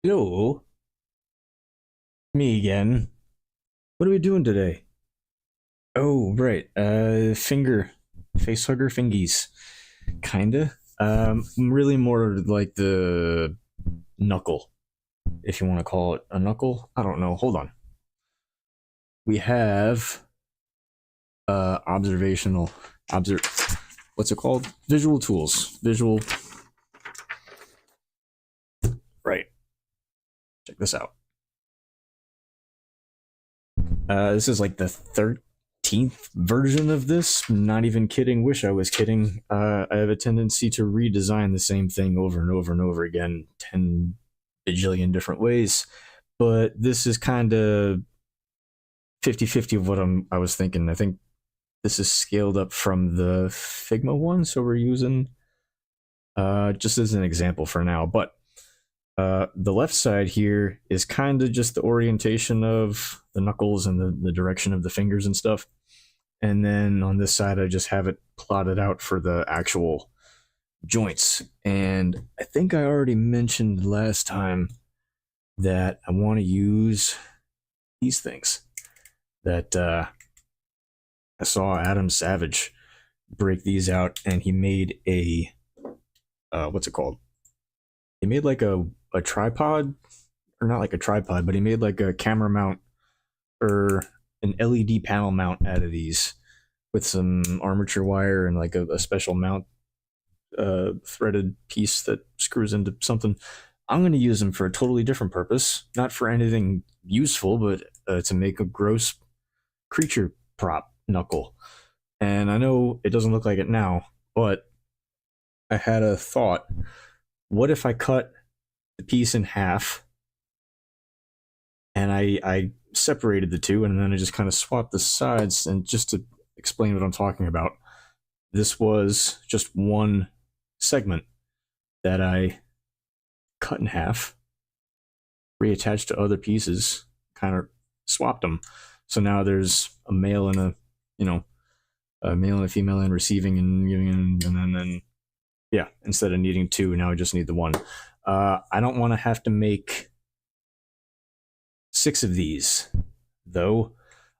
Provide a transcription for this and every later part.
Hello, me again. What are we doing today? Oh, right. Facehugger fingies. Kinda. Really more like the knuckle, if you want to call it a knuckle. I don't know. Hold on. We have observational observe. What's it called? Visual tools. Visual. Right. Check this out. This is like the 13th version of this. Not even kidding. Wish I was kidding. I have a tendency to redesign the same thing over and over and over again, 10 bajillion different ways. But this is kind of 50-50 of what I was thinking. I think this is scaled up from the Figma one, so we're using just as an example for now. But the left side here is kind of just the orientation of the knuckles and the direction of the fingers and stuff. And then on this side, I just have it plotted out for the actual joints. And I think I already mentioned last time that I want to use these things that I saw Adam Savage break these out, and he made a what's it called? He made like a tripod, or not like a tripod, but he made like a camera mount or an LED panel mount out of these with some armature wire and like a special mount threaded piece that screws into something. I'm going to use them for a totally different purpose, not for anything useful, but to make a gross creature prop knuckle. And I know it doesn't look like it now, but I had a thought. What if I cut the piece in half and I separated the two, and then I just kind of swapped the sides? And just to explain what I'm talking about, this was just one segment that I cut in half, reattached to other pieces, kind of swapped them. So now there's a male and a male and a female, and receiving and giving, and then yeah, instead of needing two, now I just need the one. I don't want to have to make 6 of these, though.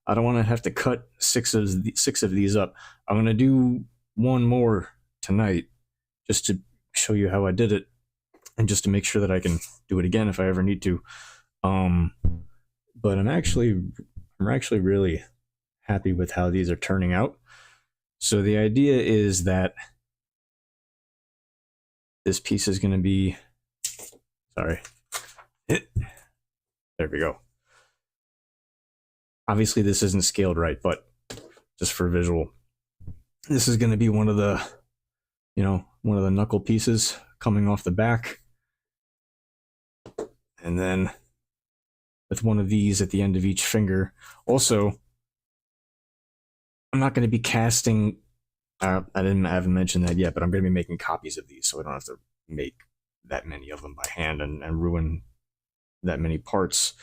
I don't want to have to cut six of these up. I'm gonna do one more tonight, just to show you how I did it, and just to make sure that I can do it again if I ever need to. But I'm actually really happy with how these are turning out. So the idea is that this piece is going to be, sorry, there we go. Obviously this isn't scaled right, but just for visual, this is going to be one of the knuckle pieces coming off the back, and then with one of these at the end of each finger. Also, I'm not going to be casting. I haven't mentioned that yet, but I'm going to be making copies of these, so I don't have to make that many of them by hand and ruin that many parts.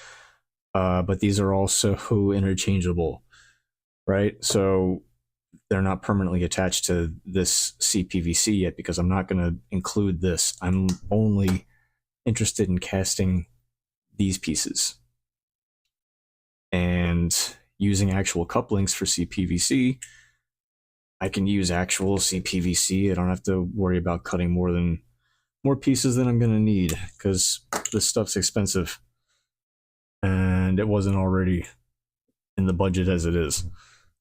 But these are also interchangeable, right? So they're not permanently attached to this CPVC yet, because I'm not going to include this. I'm only interested in casting these pieces and using actual couplings for CPVC. I can use actual CPVC. I don't have to worry about cutting more pieces than I'm going to need, because this stuff's expensive, and it wasn't already in the budget as it is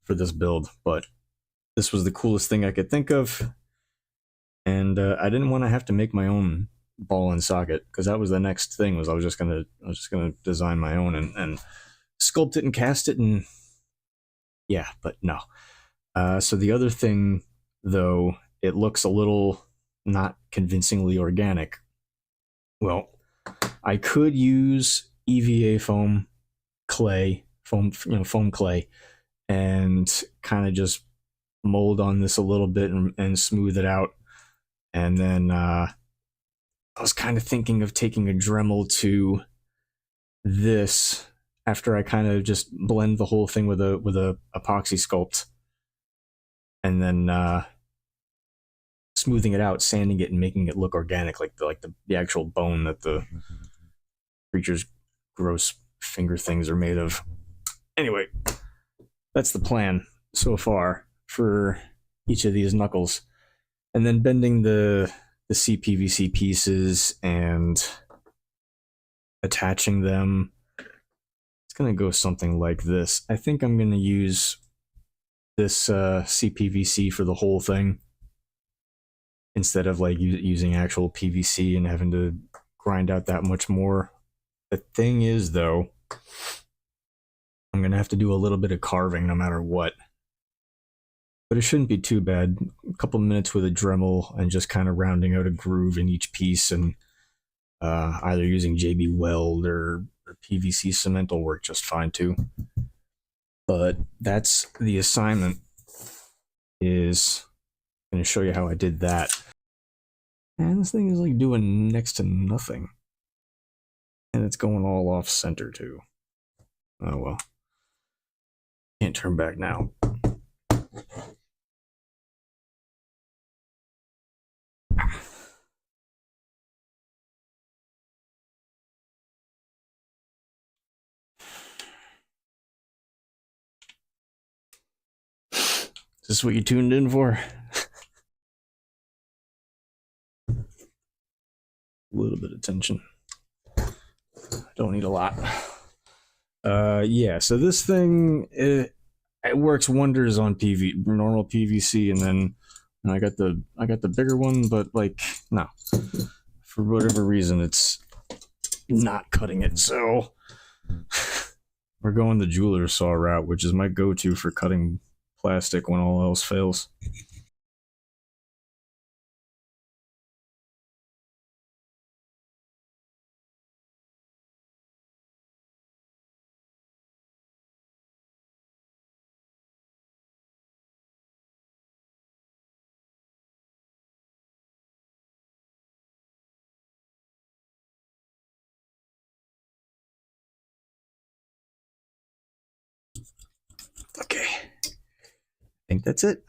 for this build. But this was the coolest thing I could think of, and I didn't want to have to make my own ball and socket, because that was the next thing. Was I was just gonna design my own and sculpt it and cast it, and yeah, but no. So the other thing, though, it looks a little not convincingly organic. Well, I could use EVA foam clay, foam clay, and kind of just mold on this a little bit and smooth it out. And then I was kind of thinking of taking a Dremel to this after I kind of just blend the whole thing with a epoxy sculpt, and then smoothing it out, sanding it, and making it look organic, like the actual bone that the creature's gross finger things are made of. Anyway, that's the plan so far for each of these knuckles. And then bending the CPVC pieces and attaching them. It's going to go something like this. I think I'm going to use this CPVC for the whole thing instead of like using actual PVC and having to grind out that much more. The thing is, though, I'm going to have to do a little bit of carving no matter what. But it shouldn't be too bad. A couple minutes with a Dremel and just kind of rounding out a groove in each piece, and either using JB Weld or PVC cement will work just fine too. But that's the assignment, is I'm going to show you how I did that. And this thing is like doing next to nothing. And it's going all off center too. Oh well. Can't turn back now. Is this what you tuned in for? A little bit of tension. Don't need a lot. Yeah, so this thing, it works wonders on normal PVC, and then I got the bigger one, but like, no. For whatever reason, it's not cutting it, so we're going the jeweler's saw route, which is my go-to for cutting plastic when all else fails. Okay, I think that's it.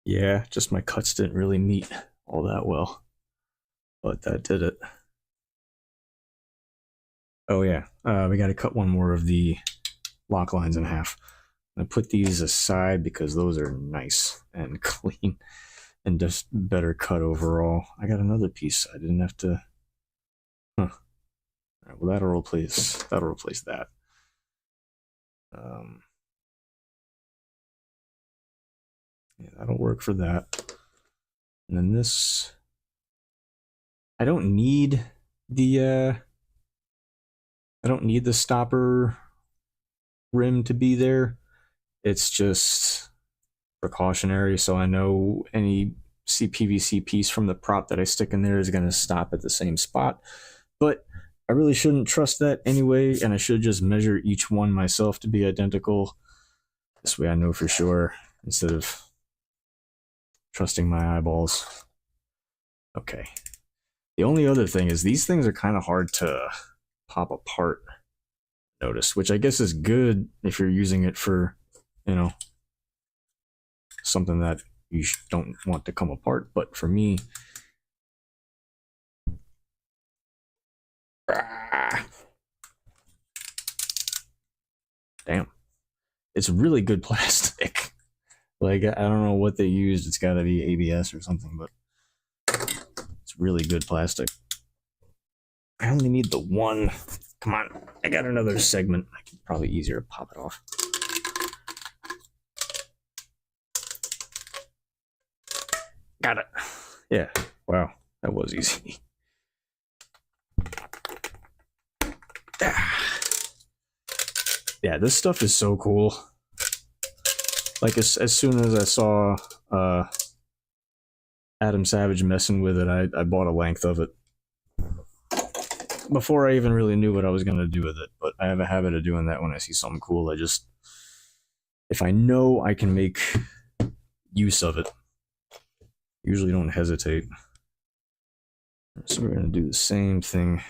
Yeah, just my cuts didn't really meet all that well, but that did it. Oh yeah, we got to cut one more of the Loc-Lines in half. I'm gonna put these aside because those are nice and clean and just better cut overall. I got another piece. I didn't have to. Huh. All right, well, that'll replace that. Yeah, that'll work for that. And then this, I don't need the stopper rim to be there. It's just precautionary, so I know any CPVC piece from the prop that I stick in there is going to stop at the same spot. But I really shouldn't trust that anyway, and I should just measure each one myself to be identical. This way I know for sure, instead of trusting my eyeballs. Okay. The only other thing is these things are kind of hard to pop apart, notice, which I guess is good if you're using it for, you know, something that you don't want to come apart. But for me, damn, it's really good plastic. Like, I don't know what they used. It's got to be ABS or something, but it's really good plastic. I only need the one. Come on, I got another segment. I can probably easier to pop it off. Got it. Yeah, wow, that was easy. Yeah, this stuff is so cool. Like, as soon as I saw Adam Savage messing with it, I bought a length of it. Before I even really knew what I was going to do with it. But I have a habit of doing that when I see something cool. I just, if I know I can make use of it, usually don't hesitate. So we're going to do the same thing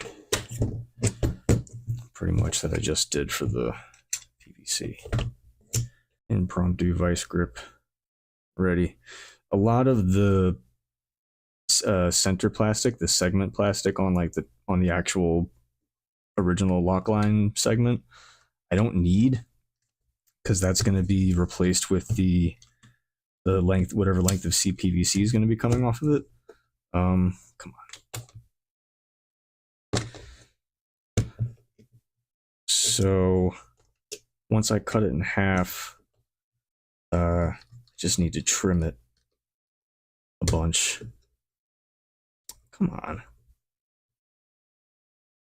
pretty much that I just did for the PVC. Impromptu vice grip ready. A lot of the center plastic, the segment plastic on like the actual original Loc-Line segment. I don't need, because that's going to be replaced with the length, whatever length of CPVC is going to be coming off of it. Come on. So once I cut it in half, just need to trim it a bunch. Come on.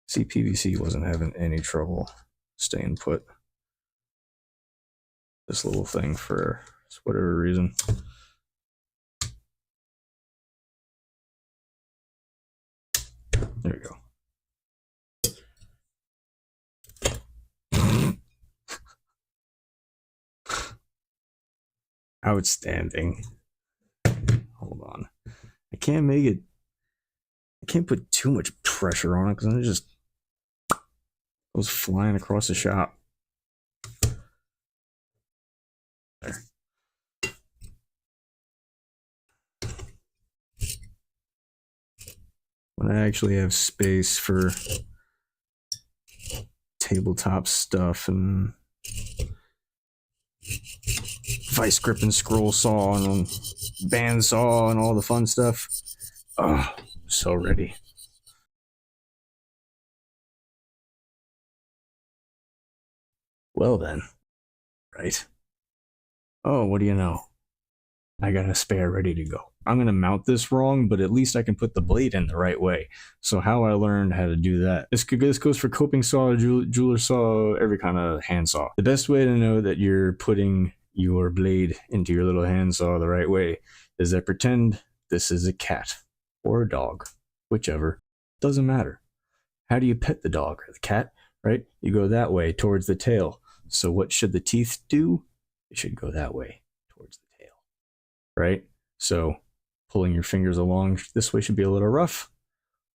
CPVC wasn't having any trouble staying put. This little thing for whatever reason. There we go. Outstanding. Hold on. I can't put too much pressure on it because then it just goes flying across the shop. There. When I actually have space for tabletop stuff and vice grip and scroll saw and band saw and all the fun stuff. Oh, so ready. Well then, right. Oh, what do you know? I got a spare ready to go. I'm going to mount this wrong, but at least I can put the blade in the right way. So how I learned how to do that. This goes for coping saw, jeweler saw, every kind of hand saw. The best way to know that you're putting your blade into your little hand saw the right way is that pretend this is a cat or a dog, whichever. Doesn't matter. How do you pet the dog or the cat, right? You go that way towards the tail. So what should the teeth do? It should go that way towards the tail, right? So pulling your fingers along this way should be a little rough.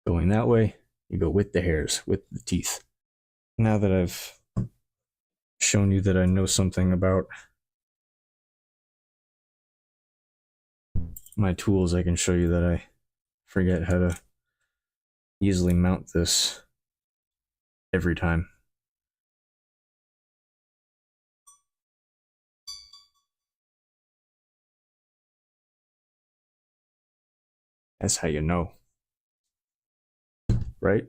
Going that way, you go with the hairs, with the teeth. Now that I've shown you that I know something about my tools, I can show you that I forget how to easily mount this every time. That's how you know, right?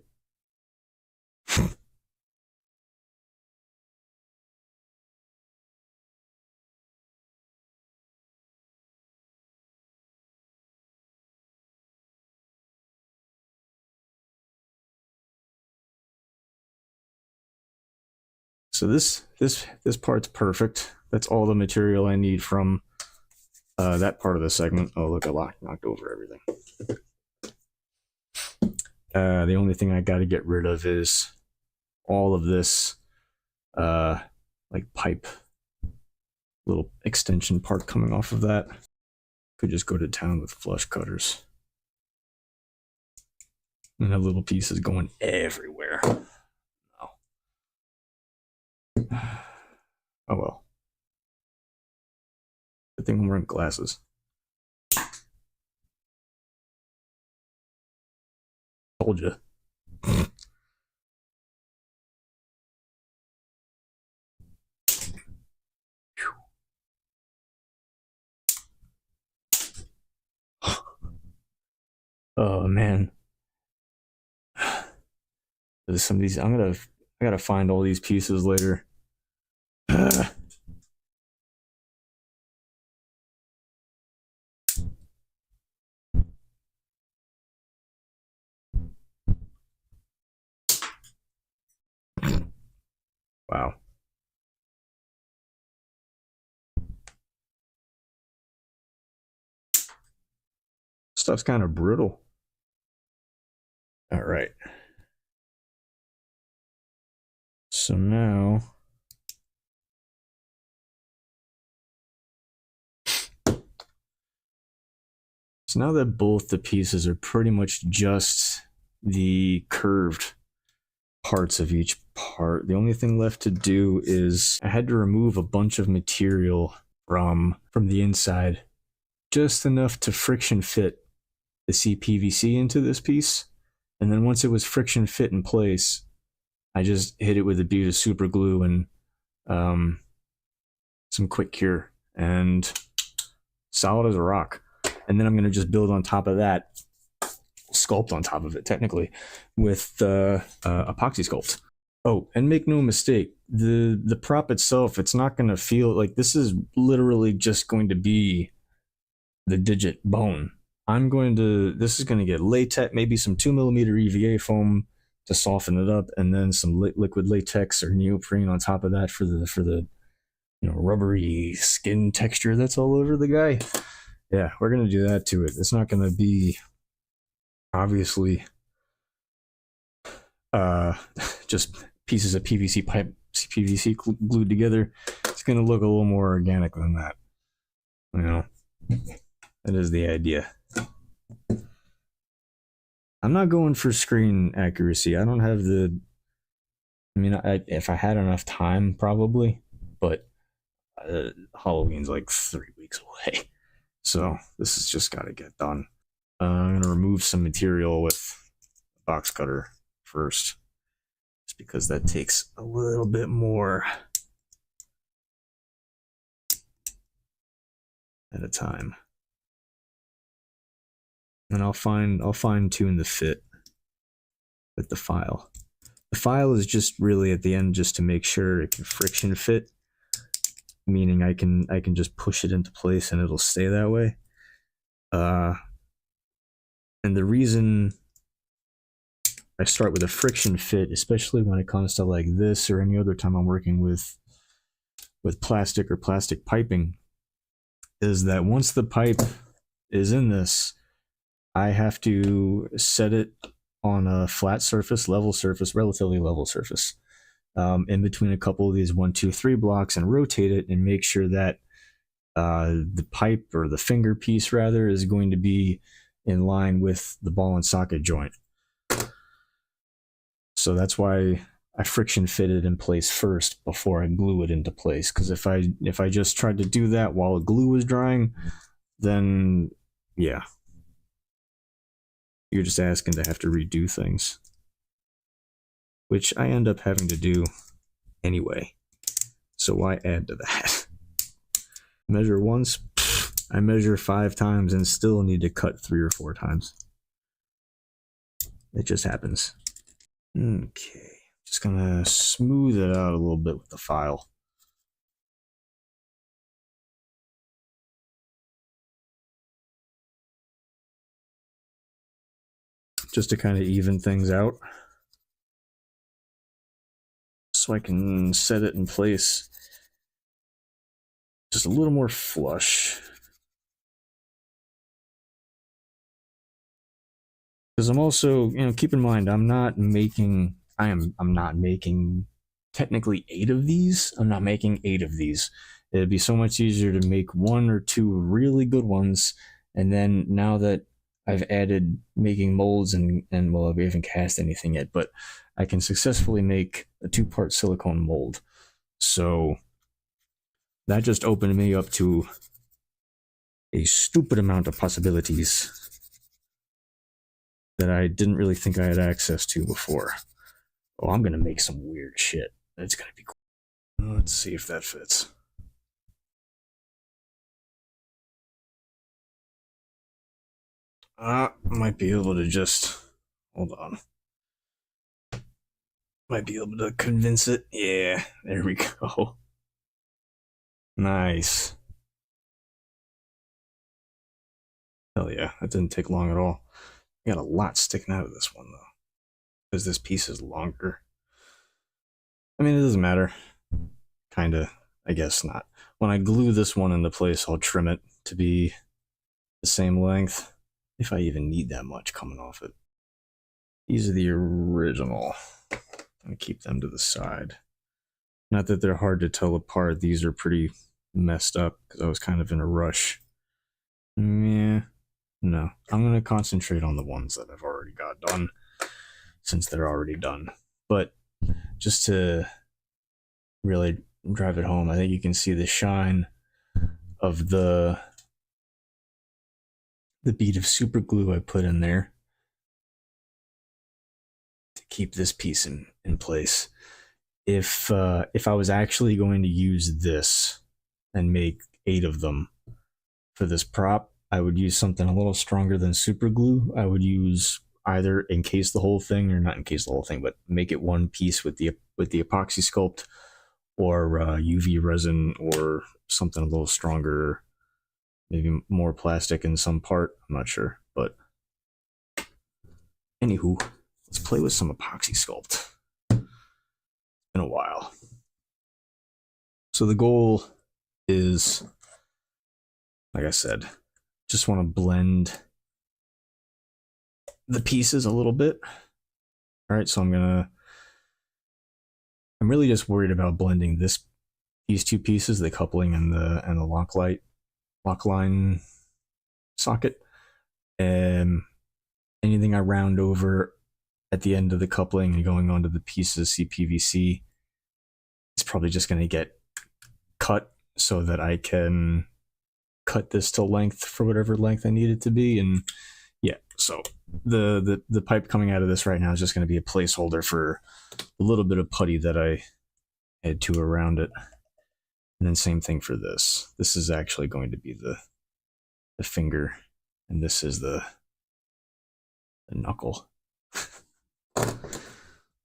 So this part's perfect. That's all the material I need from that part of the segment. Oh, look, I knocked over everything. The only thing I got to get rid of is all of this like pipe, little extension part coming off of that. Could just go to town with flush cutters and have little pieces going everywhere. Oh well. Good thing I'm wearing glasses. Told you. Oh man. There's some of these. I gotta find all these pieces later. Wow. Stuff's kind of brittle. All right. So now that both the pieces are pretty much just the curved parts of each part, the only thing left to do is I had to remove a bunch of material from the inside, just enough to friction fit the CPVC into this piece. And then once it was friction fit in place, I just hit it with a bead of super glue and some quick cure, and solid as a rock. And then I'm going to just build on top of that, sculpt on top of it technically, with epoxy sculpt. Oh, and make no mistake, the prop itself, it's not going to feel like this is literally just going to be the digit bone. This is going to get latex, maybe some 2mm EVA foam to soften it up, and then some liquid latex or neoprene on top of that for the rubbery skin texture that's all over the guy. Yeah, we're going to do that to it. It's not going to be obviously just pieces of PVC pipe, PVC glued together. It's going to look a little more organic than that. That is the idea. I'm not going for screen accuracy. I don't have if I had enough time, probably, but Halloween's like 3 weeks away. So this has just got to get done. I'm going to remove some material with a box cutter first, just because that takes a little bit more at a time. And I'll fine tune the fit with the file. The file is just really at the end just to make sure it can friction fit, meaning I can just push it into place and it'll stay that way. And the reason I start with a friction fit, especially when it comes to like this or any other time I'm working with plastic or plastic piping, is that once the pipe is in this, I have to set it on a flat surface, relatively level surface, in between a couple of these 1, 2, 3 blocks, and rotate it and make sure that the pipe, or the finger piece rather, is going to be in line with the ball and socket joint. So that's why I friction fit it in place first before I glue it into place. Because if I just tried to do that while the glue was drying, then yeah, you're just asking to have to redo things, which I end up having to do anyway. So why add to that? Measure once, I measure 5 times and still need to cut 3 or 4 times. It just happens. Okay, just gonna smooth it out a little bit with the file. Just to kind of even things out, so I can set it in place just a little more flush. Because I'm also, keep in mind, I'm not making technically 8 of these. I'm not making 8 of these. It'd be so much easier to make 1 or 2 really good ones, and then now that I've added making molds and well, we haven't cast anything yet, but I can successfully make a 2-part silicone mold. So that just opened me up to a stupid amount of possibilities that I didn't really think I had access to before. Oh, I'm gonna make some weird shit. It's gonna be cool. Let's see if that fits. Might be able to just hold on. Might be able to convince it. Yeah, there we go. Nice. Hell yeah, that didn't take long at all. I got a lot sticking out of this one though, because this piece is longer. I mean, it doesn't matter. Kinda, I guess not. When I glue this one into place, I'll trim it to be the same length, if I even need that much coming off it. These are the original. I'm gonna keep them to the side. Not that they're hard to tell apart. These are pretty messed up because I was kind of in a rush. Yeah, no. I'm gonna concentrate on the ones that I've already got done, since they're already done. But just to really drive it home, I think you can see the shine of the the bead of super glue I put in there to keep this piece in place. If I was actually going to use this and make 8 of them for this prop, I would use something a little stronger than super glue. I would use either encase the whole thing, or not encase the whole thing, but make it one piece with the epoxy sculpt, or UV resin, or something a little stronger, maybe more plastic in some part. I'm not sure, but anywho, let's play with some epoxy sculpt. It's been a while. So the goal is, like I said, just want to blend the pieces a little bit. All right, so I'm really just worried about blending these two pieces, the coupling and the Loc-Line socket. And anything I round over at the end of the coupling and going onto the pieces CPVC, it's probably just going to get cut so that I can cut this to length for whatever length I need it to be. And yeah, so the pipe coming out of this right now is just going to be a placeholder for a little bit of putty that I add to around it. And then same thing for this. This is actually going to be the finger, and this is the knuckle.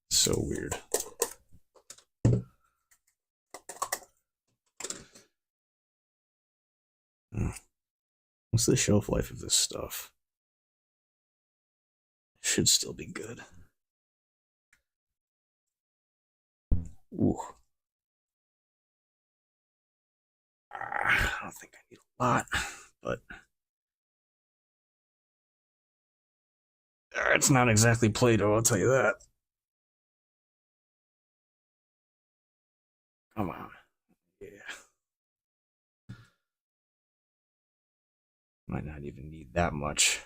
So weird. What's the shelf life of this stuff? Should still be good. Ooh. I don't think I need a lot, but it's not exactly Play-Doh, I'll tell you that. Come on. Yeah. Might not even need that much.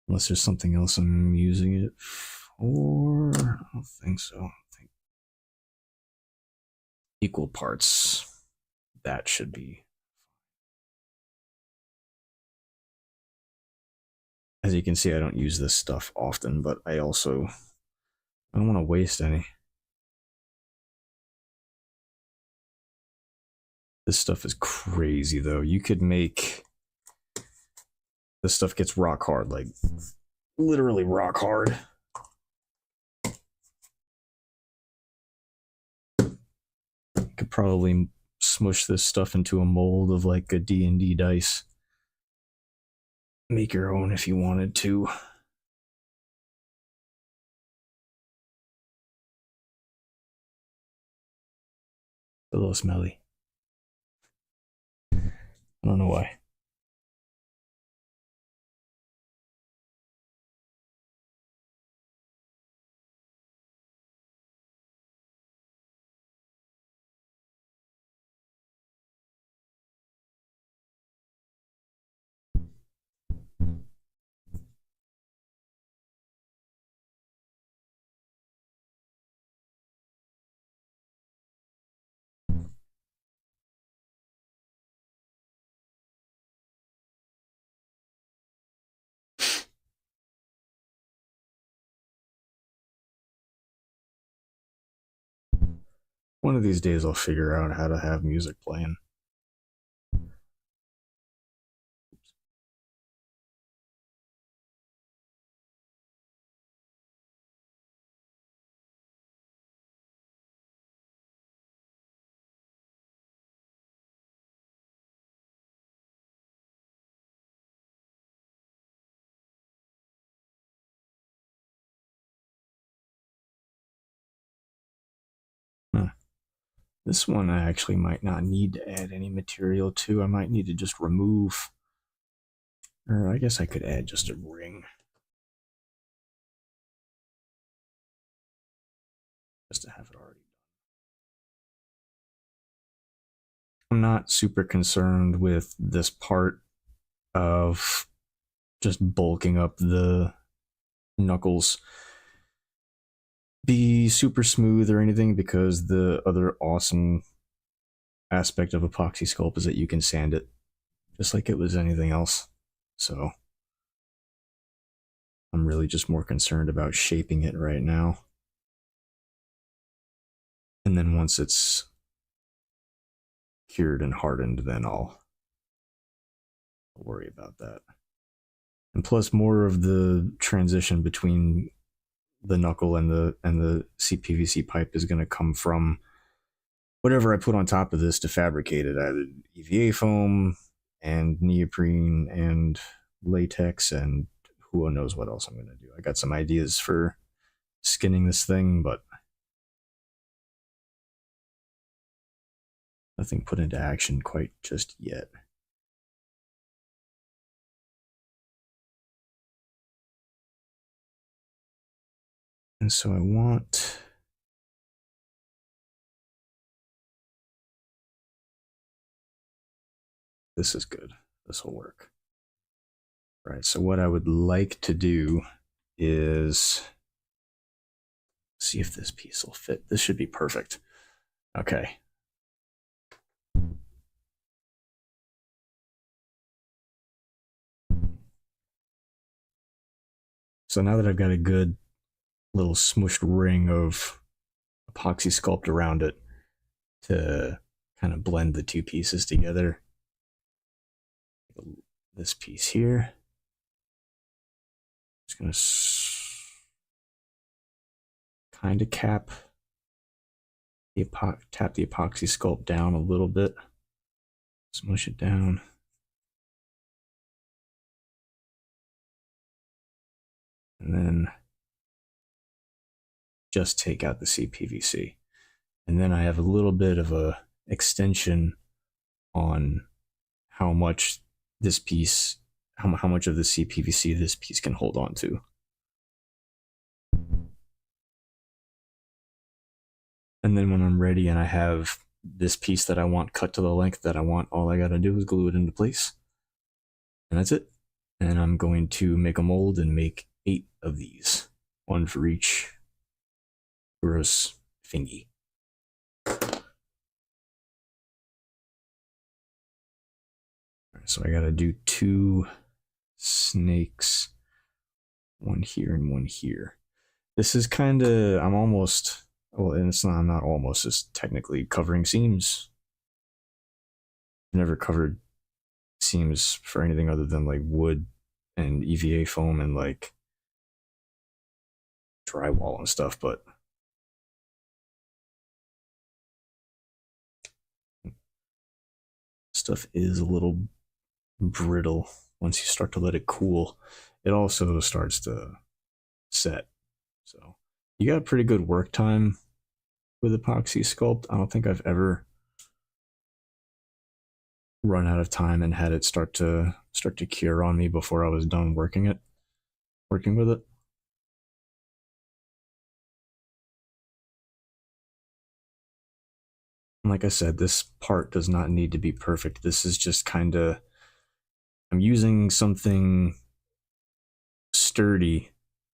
Unless there's something else I'm using it for. I don't think so. I think equal parts. That should be. As you can see, I don't use this stuff often, but I don't want to waste any. This stuff is crazy, though. You could make... This stuff gets rock hard, like literally rock hard. You could probably smush this stuff into a mold of like a D&D dice. Make your own if you wanted to. A little smelly. I don't know why. One of these days I'll figure out how to have music playing. Huh. This one I actually might not need to add any material to. I might need to just remove, or I guess I could add just a ring. Just to have it already done. I'm not super concerned with this part of just bulking up the knuckles be super smooth or anything, because the other awesome aspect of epoxy sculpt is that you can sand it just like it was anything else. So I'm really just more concerned about shaping it right now. And then once it's cured and hardened, then I'll worry about that. And plus, more of the transition between the knuckle and the CPVC pipe is going to come from whatever I put on top of this to fabricate it, either EVA foam and neoprene and latex and who knows what else I'm going to do. I got some ideas for skinning this thing, but nothing put into action quite just yet. And so I want... This is good. This will work. All right, so what I would like to do is see if this piece will fit. This should be perfect. Okay. So now that I've got a good little smushed ring of epoxy sculpt around it to kind of blend the two pieces together, this piece here, just going to kind of tap the epoxy sculpt down a little bit, smush it down. And then just take out the CPVC. And then I have a little bit of a extension on how much this piece, how much of the CPVC this piece can hold on to. And then when I'm ready and I have this piece that I want cut to the length that I want, all I gotta do is glue it into place. And that's it. And I'm going to make a mold and make 8 of these, 1 for each gross thingy. So I gotta do 2 snakes, 1 here and 1 here. This is kind of, I'm almost, well, and it's not, I'm not almost, it's technically covering seams. I've never covered seams for anything other than like wood and EVA foam and like drywall and stuff, but stuff is a little brittle once you start to let it cool. It also starts to set. So you got pretty good work time with epoxy sculpt. I don't think I've ever run out of time and had it start to cure on me before I was done working with it. And like I said, this part does not need to be perfect. This is just kind of, I'm using something sturdy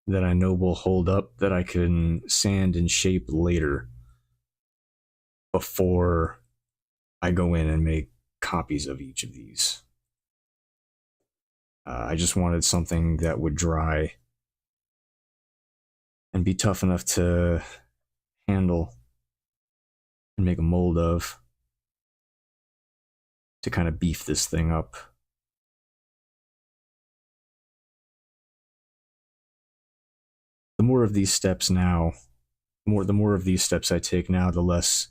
that I know will hold up, that I can sand and shape later before I go in and make copies of each of these. I just wanted something that would dry and be tough enough to handle and make a mold of, to kind of beef this thing up. The more of these steps now, the more of these steps I take now, the less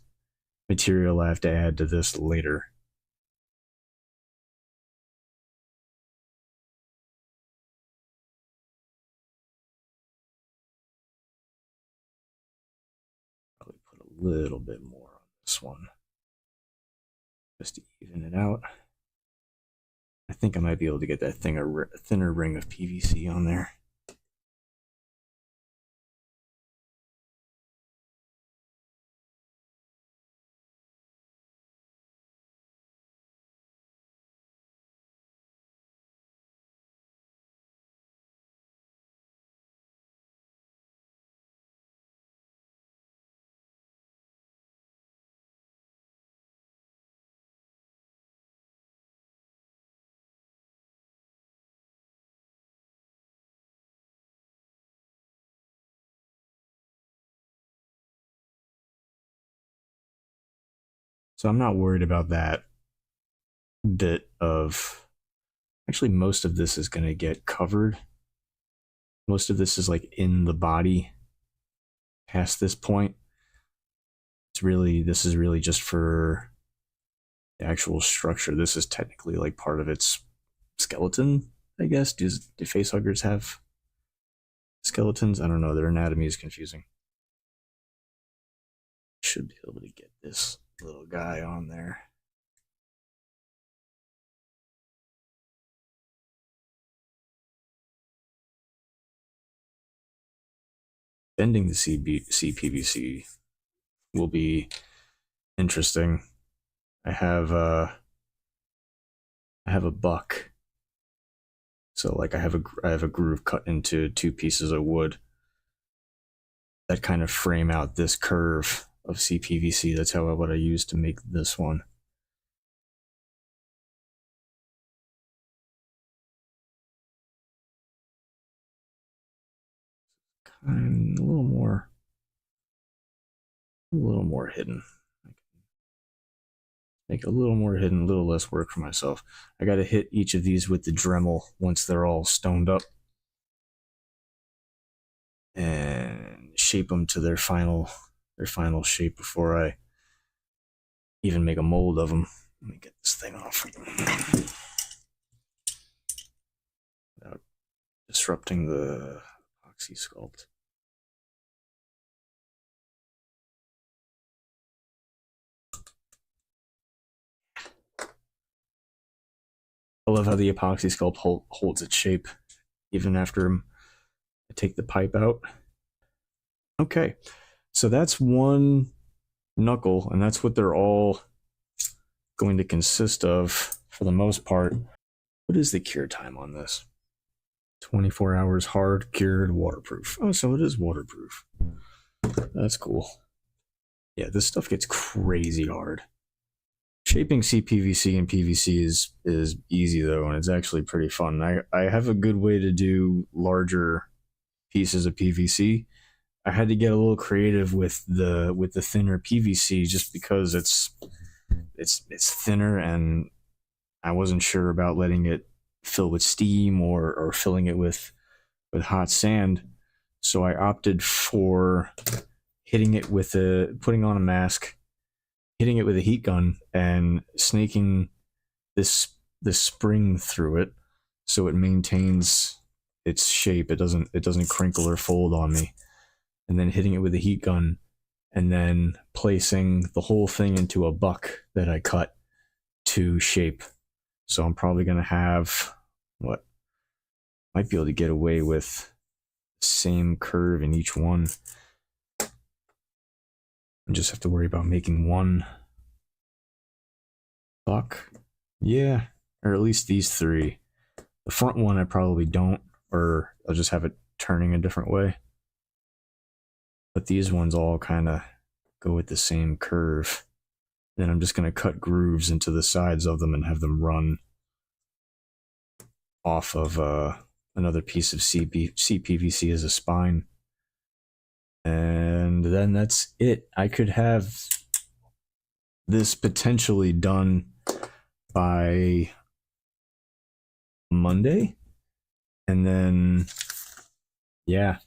material I have to add to this later. Probably put a little bit more on this one, just to even it out. I think I might be able to get that thing a thinner ring of PVC on there. So I'm not worried about that bit of... Actually, most of this is going to get covered. Most of this is like in the body past this point. This is really just for the actual structure. This is technically like part of its skeleton, I guess. Do facehuggers have skeletons? I don't know. Their anatomy is confusing. Should be able to get this little guy on there. Bending the CPVC will be interesting. I have a buck, so like I have a groove cut into 2 pieces of wood that kind of frame out this curve of CPVC. That's what I used to make this one. Kind of a little more hidden. Make it a little more hidden, a little less work for myself. I got to hit each of these with the Dremel once they're all stoned up and shape them to their final shape before I even make a mold of them. Let me get this thing off without disrupting the epoxy sculpt. I love how the epoxy sculpt holds its shape even after I take the pipe out. Okay, so that's one knuckle, and that's what they're all going to consist of for the most part. What is the cure time on this? 24 hours, hard, cured, waterproof. Oh, so it is waterproof. That's cool. Yeah, this stuff gets crazy hard. Shaping CPVC and PVC is easy though, and it's actually pretty fun. I have a good way to do larger pieces of PVC. I had to get a little creative with the thinner PVC just because it's thinner, and I wasn't sure about letting it fill with steam or filling it with hot sand. So I opted for hitting it with putting on a mask, hitting it with a heat gun, and snaking this spring through it so it maintains its shape. It doesn't crinkle or fold on me. And then hitting it with a heat gun, and then placing the whole thing into a buck that I cut to shape. So I'm probably gonna have might be able to get away with the same curve in each one. I just have to worry about making one buck. Yeah, or at least these 3. The front one I probably don't, or I'll just have it turning a different way. But these ones all kind of go with the same curve. Then I'm just going to cut grooves into the sides of them and have them run off of another piece of CPVC as a spine. And then that's it. I could have this potentially done by Monday. And then, yeah,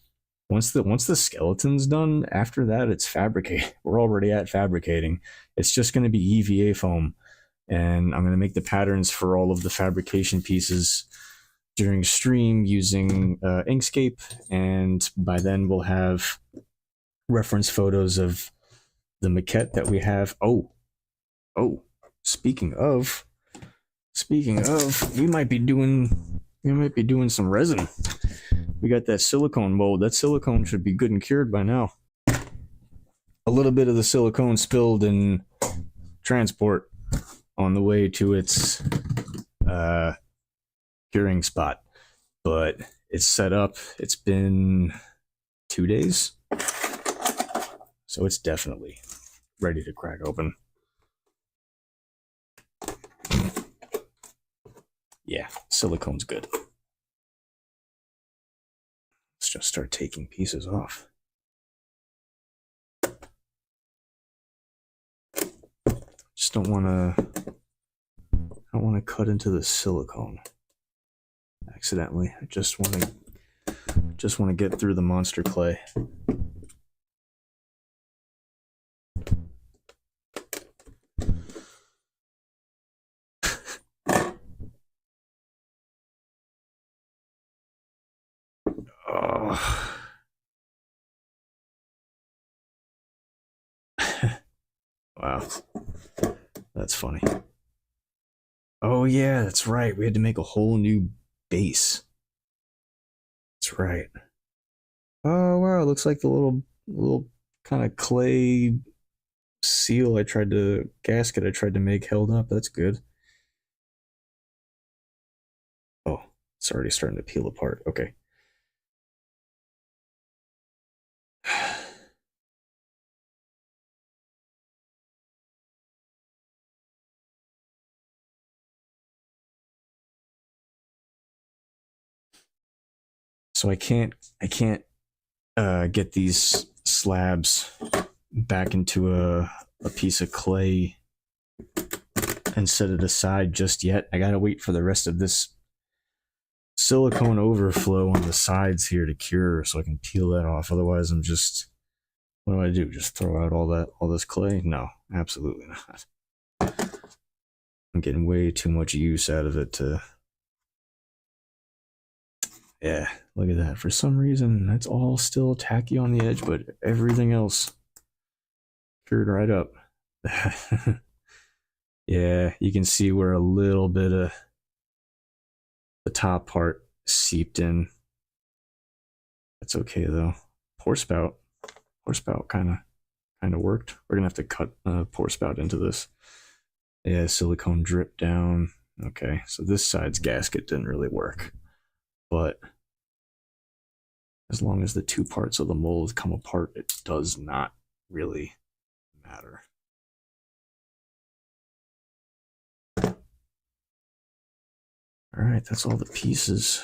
once the skeleton's done, after that it's fabricate. We're already at fabricating. It's just going to be EVA foam, and I'm going to make the patterns for all of the fabrication pieces during stream using Inkscape, and by then we'll have reference photos of the maquette that we have. Oh, speaking of, we might be doing some resin. We got that silicone mold. That silicone should be good and cured by now. A little bit of the silicone spilled in transport on the way to its curing spot, but it's set up. It's been 2 days, so it's definitely ready to crack open. Yeah, silicone's good. Let's just start taking pieces off. Just don't want to cut into the silicone accidentally. I just want to get through the monster clay. Oh. Wow. That's funny. Oh yeah, that's right. We had to make a whole new base. That's right. Oh wow, it looks like the little kind of clay seal gasket I tried to make held up. That's good. Oh, it's already starting to peel apart. Okay. So I can't get these slabs back into a piece of clay and set it aside just yet. I gotta wait for the rest of this silicone overflow on the sides here to cure so I can peel that off. Otherwise, I'm just, what do I do? Just throw out all this clay? No, absolutely not. I'm getting way too much use out of it to. Yeah, look at that. For some reason, that's all still tacky on the edge, but everything else cured right up. Yeah, you can see where a little bit of the top part seeped in. That's okay though. Pour spout kind of worked. We're gonna have to cut pour spout into this. Yeah, silicone drip down. Okay, so this side's gasket didn't really work, but as long as the two parts of the mold come apart, it does not really matter. All right, that's all the pieces.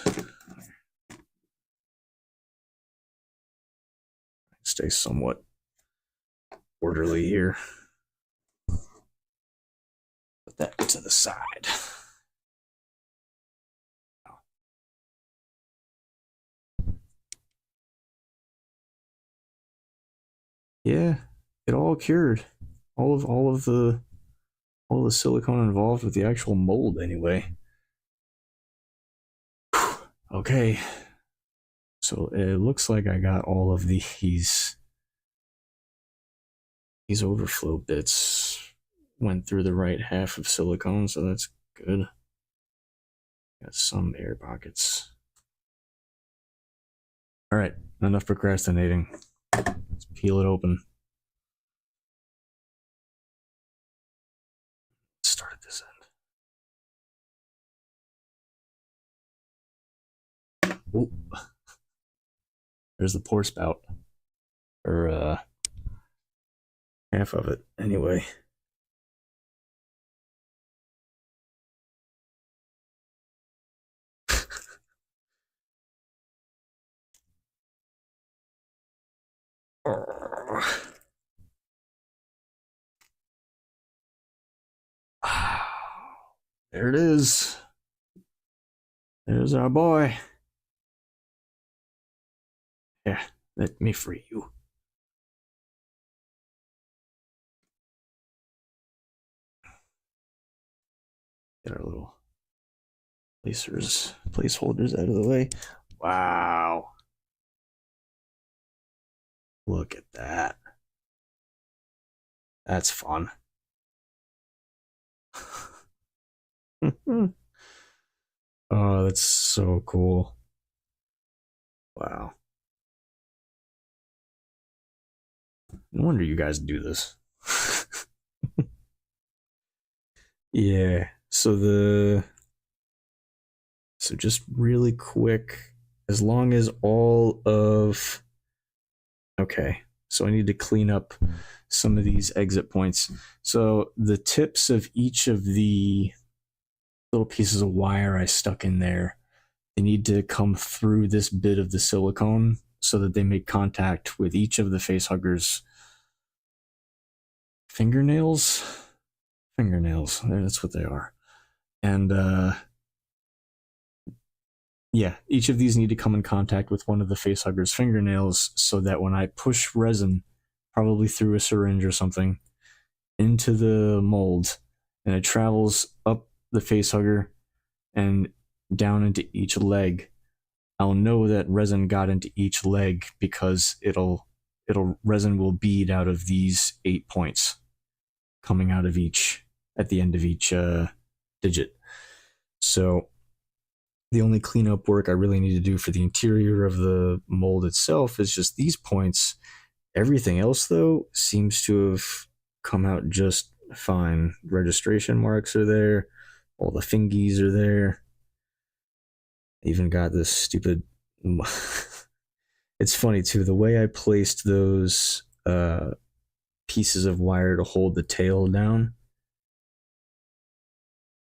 Stay somewhat orderly here. Put that to the side. Yeah, it all cured. All of the silicone involved with the actual mold anyway. Okay. So it looks like I got all of these overflow bits went through the right half of silicone, so that's good. Got some air pockets. All right, enough procrastinating. Let's peel it open. Let's start at this end. Oh, there's the pour spout, or half of it anyway. There it is. There's our boy. Yeah, let me free you. Get our little placeholders out of the way. Wow. Look at that. That's fun. Oh, that's so cool. Wow. No wonder you guys do this. Yeah. So just really quick, as long as all of, okay, so I need to clean up some of these exit points. So the tips of each of the little pieces of wire I stuck in there, they need to come through this bit of the silicone so that they make contact with each of the face huggers' fingernails. fingernails. That's what they are. And yeah, each of these need to come in contact with one of the facehugger's fingernails so that when I push resin, probably through a syringe or something, into the mold, and it travels up the facehugger and down into each leg, I'll know that resin got into each leg because resin will bead out of these 8 points coming out of each at the end of each digit. So the only cleanup work I really need to do for the interior of the mold itself is just these points. Everything else, though, seems to have come out just fine. Registration marks are there. All the fingies are there. I even got this stupid... It's funny, too. The way I placed those pieces of wire to hold the tail down,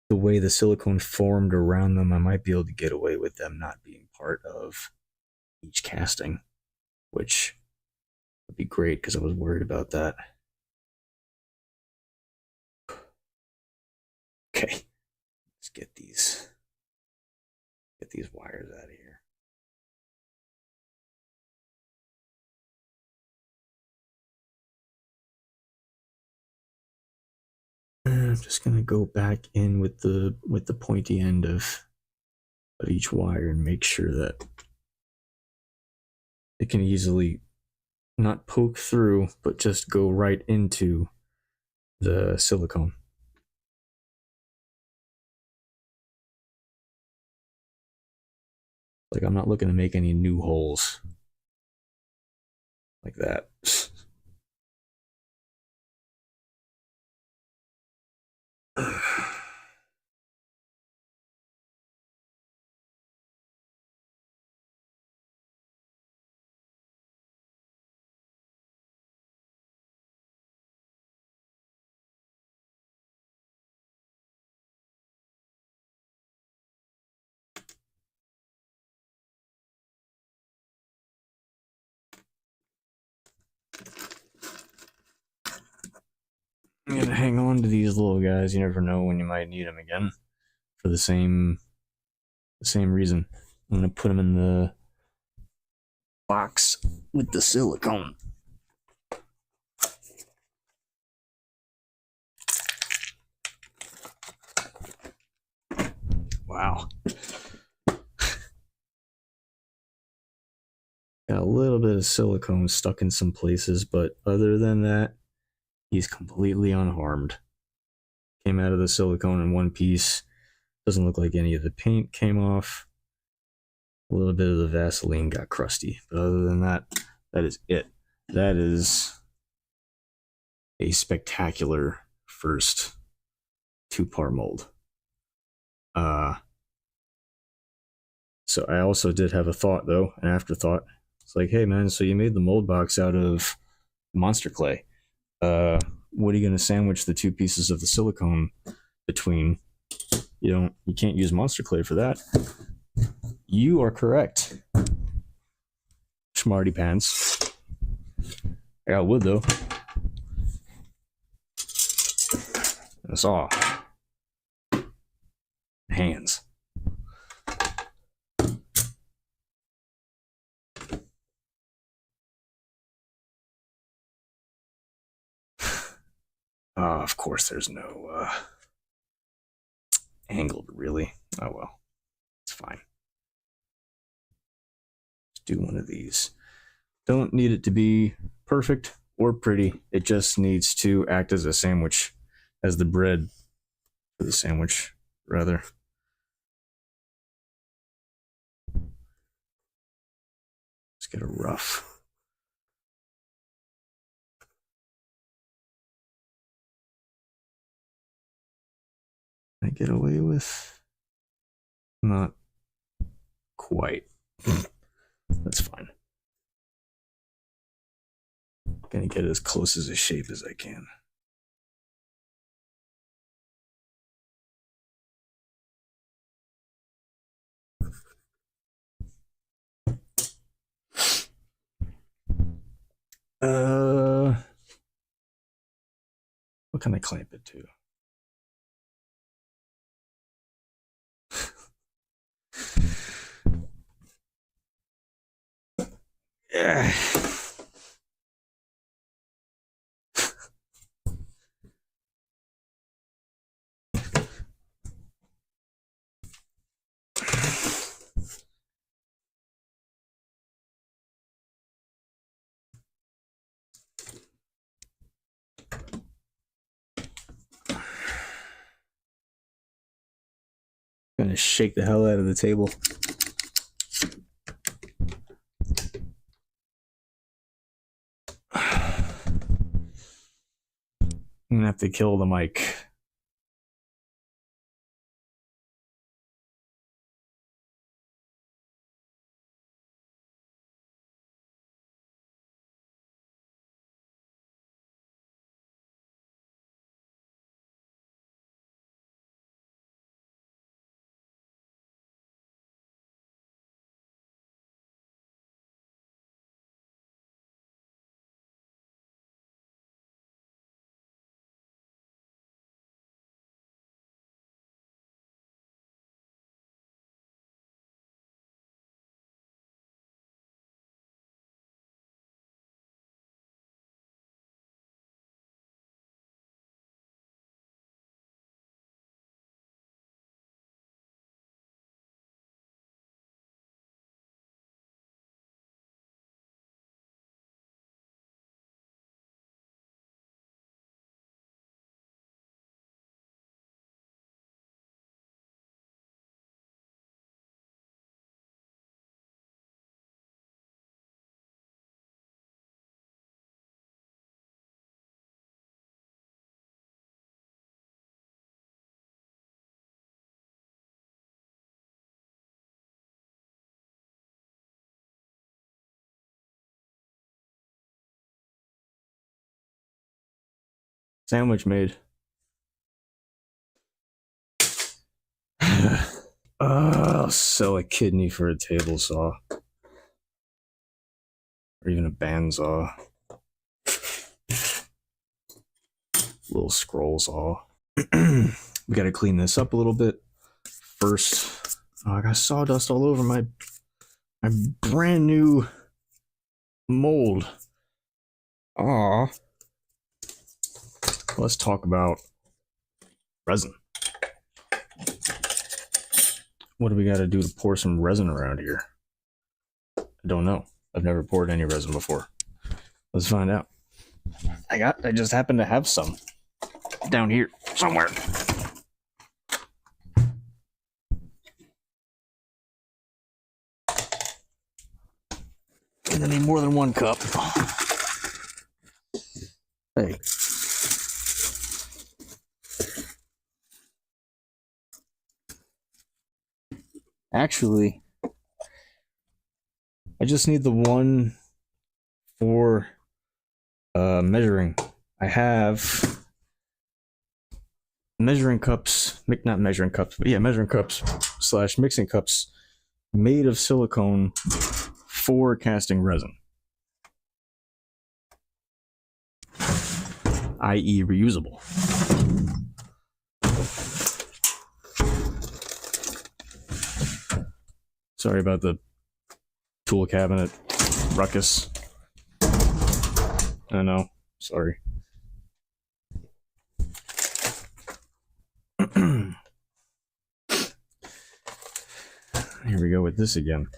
the way the silicone formed around them, I might be able to get away with them not being part of each casting, which would be great because I was worried about that. Okay, let's get these wires out of here. I'm just gonna go back in with the pointy end of each wire and make sure that it can easily not poke through, but just go right into the silicone. Like, I'm not looking to make any new holes like that. I'm gonna hang on to these little guys. You never know when you might need them again for the same reason. I'm gonna put them in the box with the silicone. Wow. Got a little bit of silicone stuck in some places, but other than that, he's completely unharmed. Came out of the silicone in one piece. Doesn't look like any of the paint came off. A little bit of the Vaseline got crusty, but other than that, that is it. That is a spectacular first 2-part mold. So I also did have a thought, though, an afterthought. It's like, hey man, so you made the mold box out of monster clay. What are you gonna sandwich the 2 pieces of the silicone between? You can't use monster clay for that. You are correct, Smarty Pants. I got wood though. And a saw. Hands. Of course, there's no angle, really. Oh well, it's fine. Let's do one of these. Don't need it to be perfect or pretty. It just needs to act as a sandwich, as the bread for the sandwich, rather. Let's get a rough. I get away with? Not quite. That's fine. Gonna get as close as a shape as I can. What can I clamp it to? Gonna shake the hell out of the table. I'm gonna have to kill the mic. Sandwich made. I'll sell a kidney for a table saw. Or even a bandsaw. Little scroll saw. We gotta clean this up a little bit. First, I got sawdust all over my brand new mold. Aw. Let's talk about resin. What do we gotta do to pour some resin around here? I don't know. I've never poured any resin before. Let's find out. I just happen to have some down here somewhere. Gonna need more than one cup. Hey. Actually, I just need the one for measuring. I have measuring cups, not measuring cups, but yeah, measuring cups / mixing cups made of silicone for casting resin, i.e. reusable. Sorry about the tool cabinet ruckus. I know, sorry. Here we go with this again.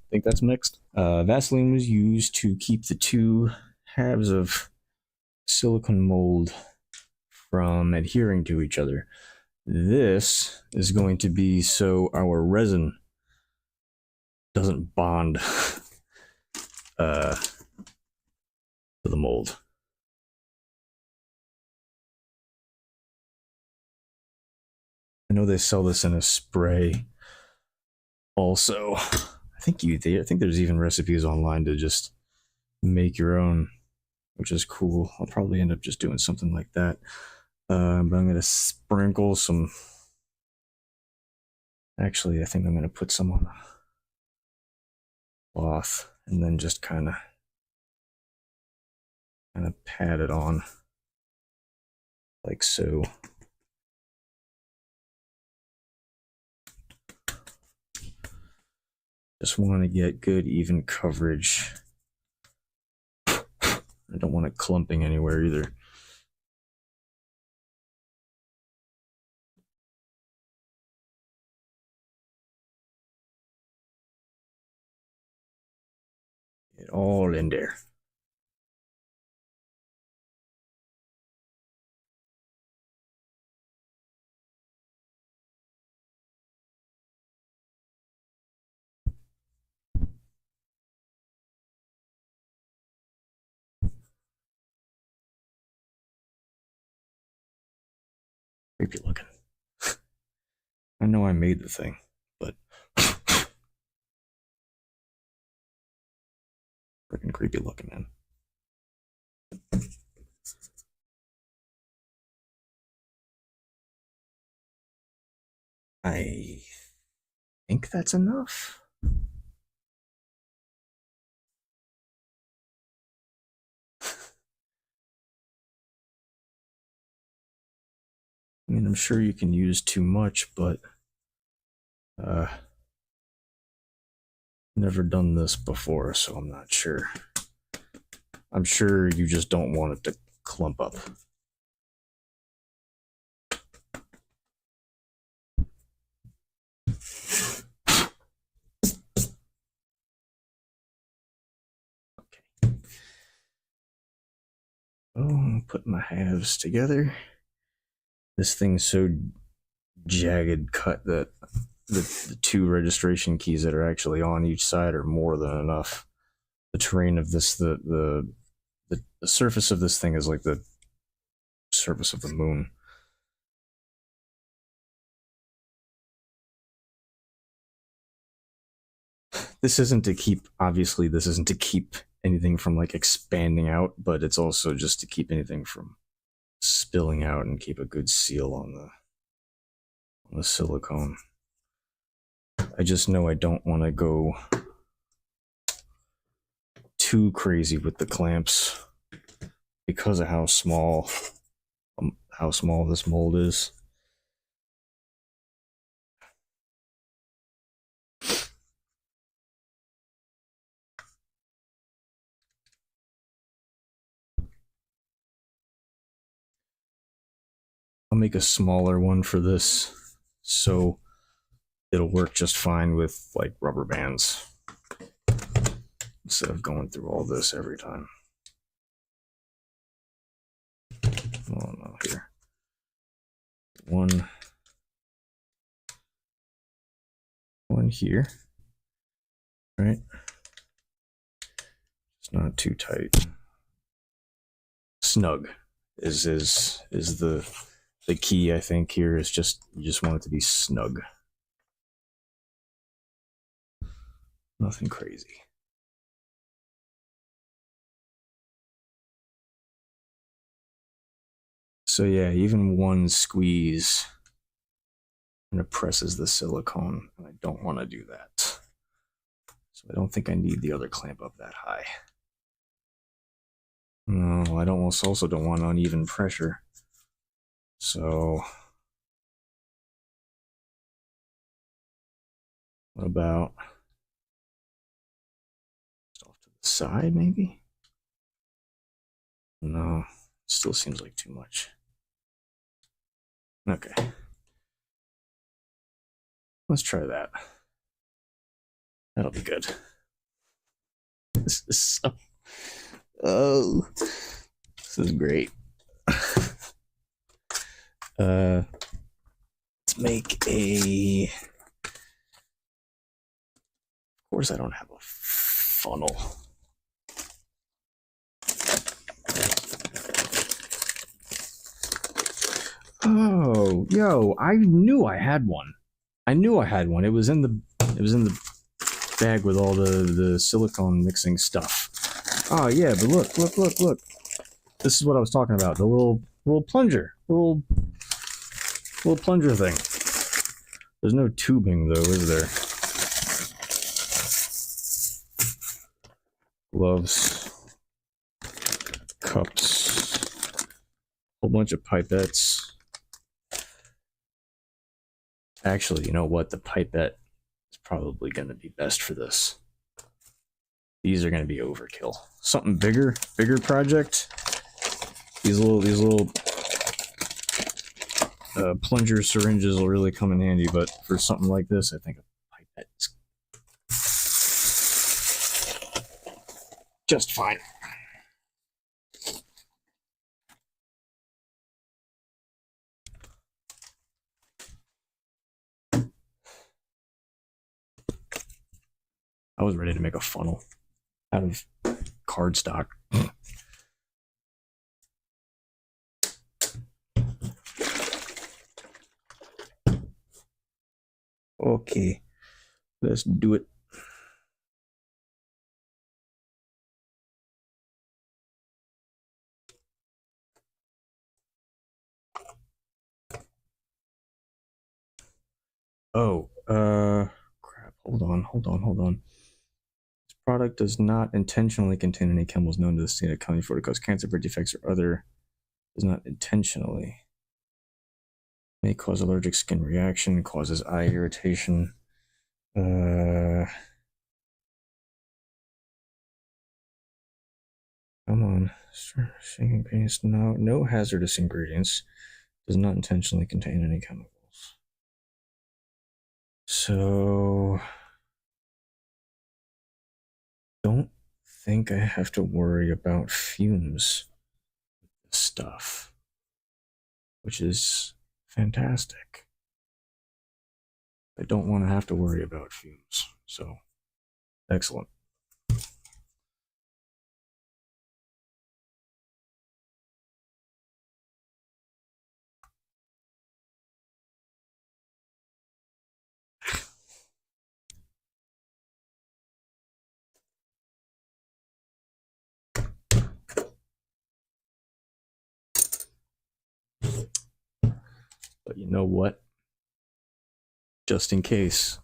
I think that's mixed. Vaseline was used to keep the two halves of silicone mold from adhering to each other. This is going to be so our resin doesn't bond to the mold. I know they sell this in a spray. Also, I think there's even recipes online to just make your own, which is cool. I'll probably end up just doing something like that. But I'm gonna sprinkle some. Actually, I think I'm gonna put some on a cloth and then just kind of pat it on like so. Just want to get good even coverage. I don't want it clumping anywhere either. Get all in there. Creepy looking. I know I made the thing, but freaking creepy looking, man. I think that's enough. I mean, I'm sure you can use too much, but never done this before, so I'm not sure. I'm sure you just don't want it to clump up. Okay. Oh, I'm putting my halves together. This thing's so jagged cut that the two registration keys that are actually on each side are more than enough. The terrain of this, the surface of this thing is like the surface of the moon. This isn't to keep, obviously, this isn't to keep anything from like expanding out, but it's also just to keep anything from spilling out and keep a good seal on the silicone. I just know I don't want to go too crazy with the clamps because of how small this mold is. I'll make a smaller one for this so it'll work just fine with like rubber bands instead of going through all this every time. Oh no, here. One here, right? It's not too tight. Snug is the key, I think. Here is just, you just want it to be snug. Nothing crazy. So yeah, even one squeeze kind of presses the silicone, and I don't want to do that. So I don't think I need the other clamp up that high. No, I also don't want uneven pressure. So what about just off to the side, maybe? No, still seems like too much. Okay. Let's try that. That'll be good. This is so... Oh, this is great. Let's make a... Of course I don't have a funnel. Oh, yo, I knew I had one. I knew I had one. It was in the bag with all the silicone mixing stuff. Oh yeah, but look. This is what I was talking about. The little plunger. Little plunger thing. There's no tubing though, is there? Gloves. Cups. Whole bunch of pipettes. Actually, you know what? The pipette is probably going to be best for this. These are going to be overkill. Something bigger project. These little plunger syringes will really come in handy, but for something like this, I think a pipette is just fine. I was ready to make a funnel out of cardstock. Okay, let's do it. Oh, crap. Hold on. This product does not intentionally contain any chemicals known to the state of accounting for it cause cancer, birth defects, or other. Does not intentionally. May cause allergic skin reaction, causes eye irritation. Come on. Ingredients. No hazardous ingredients. Does not intentionally contain any chemicals. So, don't think I have to worry about fumes with this stuff, which is fantastic. I don't want to have to worry about fumes, so excellent. But you know what? Just in case.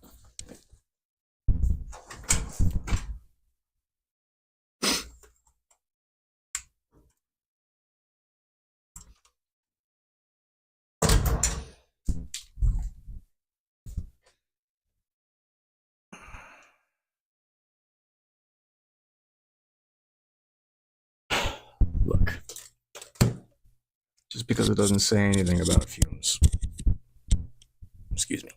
Look. Just because it doesn't say anything about fumes. Excuse me.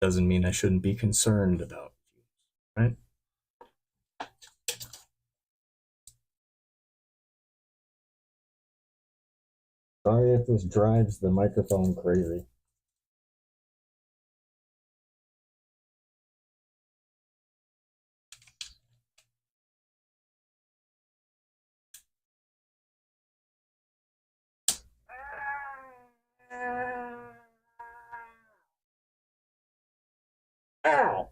Doesn't mean I shouldn't be concerned about fumes, right? Sorry if this drives the microphone crazy. Ow!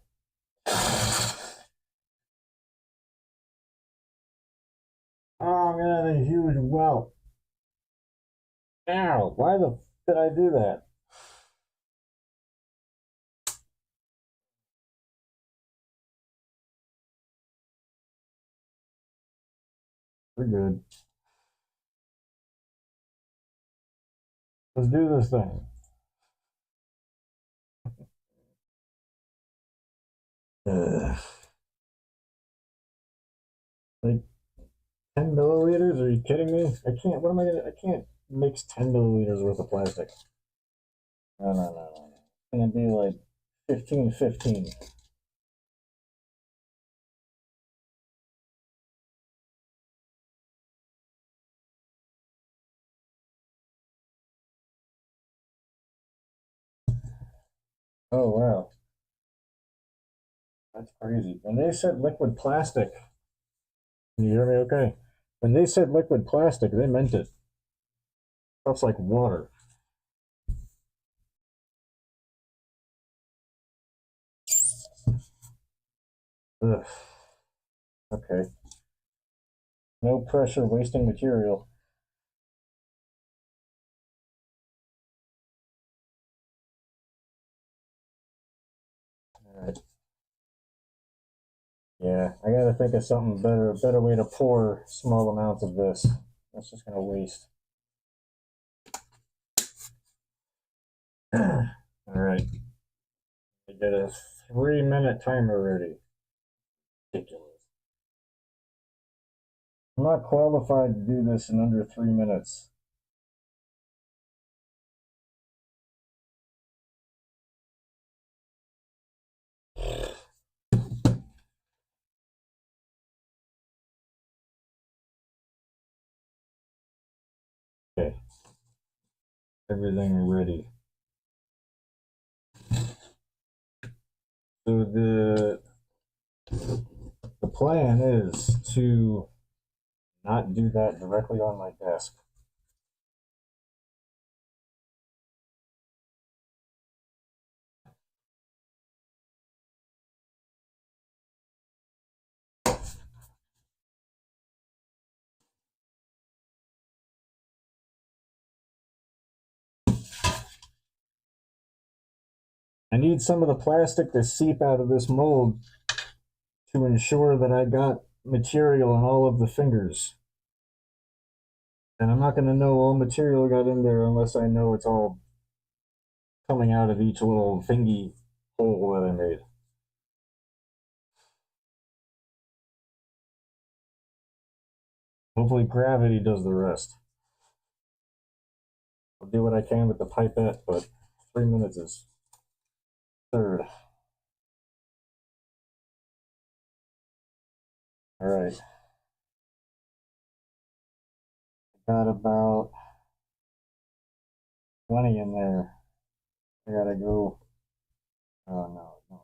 Oh, I'm gonna have a huge welt. Ow! Why the f did I do that? We're good. Let's do this thing. Ugh. Like 10 milliliters? Are you kidding me? I can't. What am I gonna? I can't mix 10 milliliters worth of plastic. No. It's gonna be like 15. Oh wow. That's crazy. When they said liquid plastic, can you hear me okay? When they said liquid plastic, they meant it. Stuff's like water. Ugh. Okay. No pressure, wasting material. All right. Yeah, I gotta think of something better, a better way to pour small amounts of this. That's just gonna waste. All right. I get a 3-minute timer ready. Ridiculous. I'm not qualified to do this in under 3 minutes. Okay. Everything ready. So the plan is to not do that directly on my desk. I need some of the plastic to seep out of this mold to ensure that I got material on all of the fingers. And I'm not going to know all material got in there unless I know it's all coming out of each little thingy hole that I made. Hopefully gravity does the rest. I'll do what I can with the pipette, but 3 minutes is third. All right. Got about 20 in there. I gotta go. Oh no, no.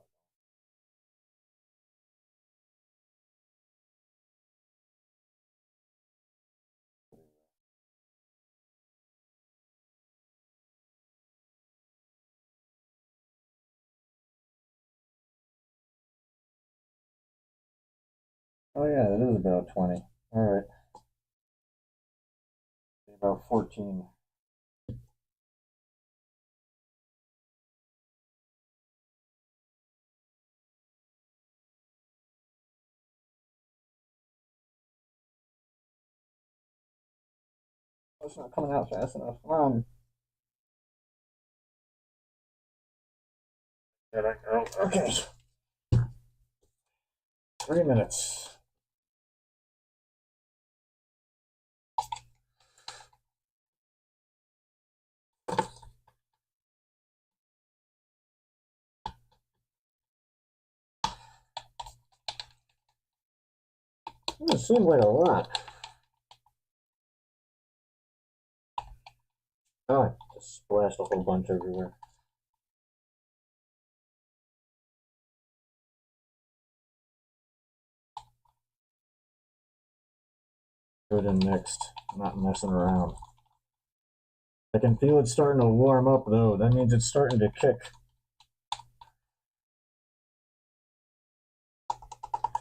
Oh yeah, it is about 20. All right. About 14. Oh, it's not coming out fast enough. Come on. There I go. Okay. 3 minutes. It seems like a lot. Oh, I just splashed a whole bunch everywhere. Put in next. I'm not messing around. I can feel it starting to warm up though. That means it's starting to kick.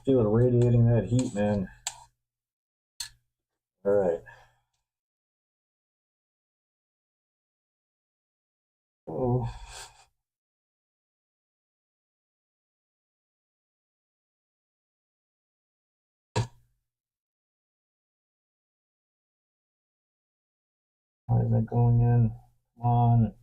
Feel it radiating that heat, man. All right. Oh. Why is that going in? Come on.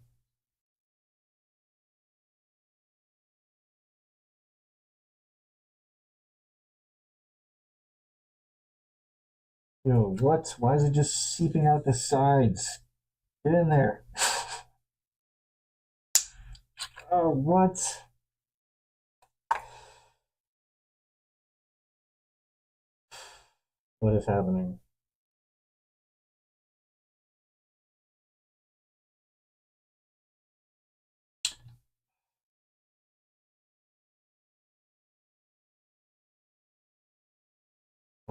Yo, what? Why is it just seeping out the sides? Get in there. Oh, what? What is happening?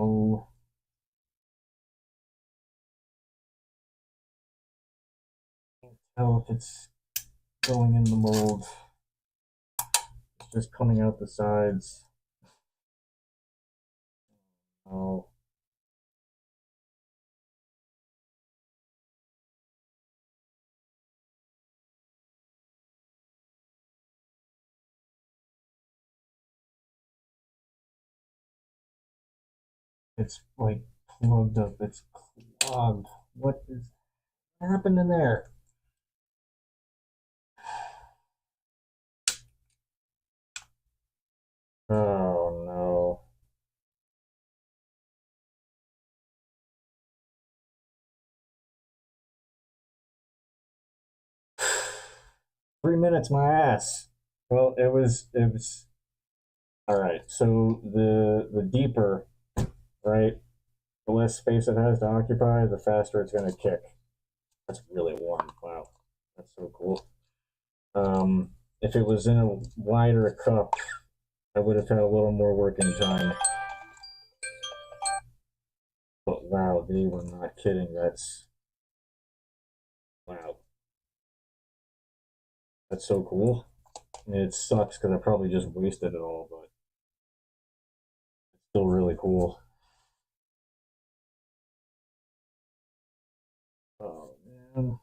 Oh. Can't tell if it's going in the mold. It's just coming out the sides. Oh. It's like plugged up. It's clogged. What is happening there? Oh no. 3 minutes, my ass. Well, it was all right. So the deeper, right, the less space it has to occupy, the faster it's gonna kick. That's really warm. Wow, that's so cool. If it was in a wider cup, I would have had a little more working time. But wow, they were not kidding. That's wow. That's so cool. I mean, it sucks because I probably just wasted it all, but it's still really cool. Oh man.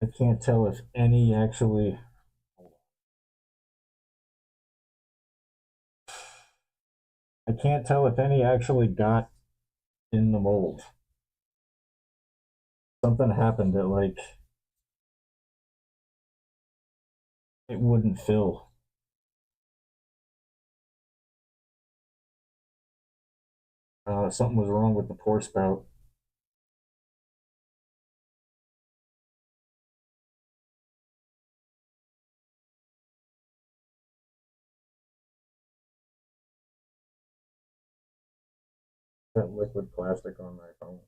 I can't tell if any actually. I can't tell if any actually got in the mold. Something happened that like it wouldn't fill. Something was wrong with the pour spout. That liquid plastic on my phone.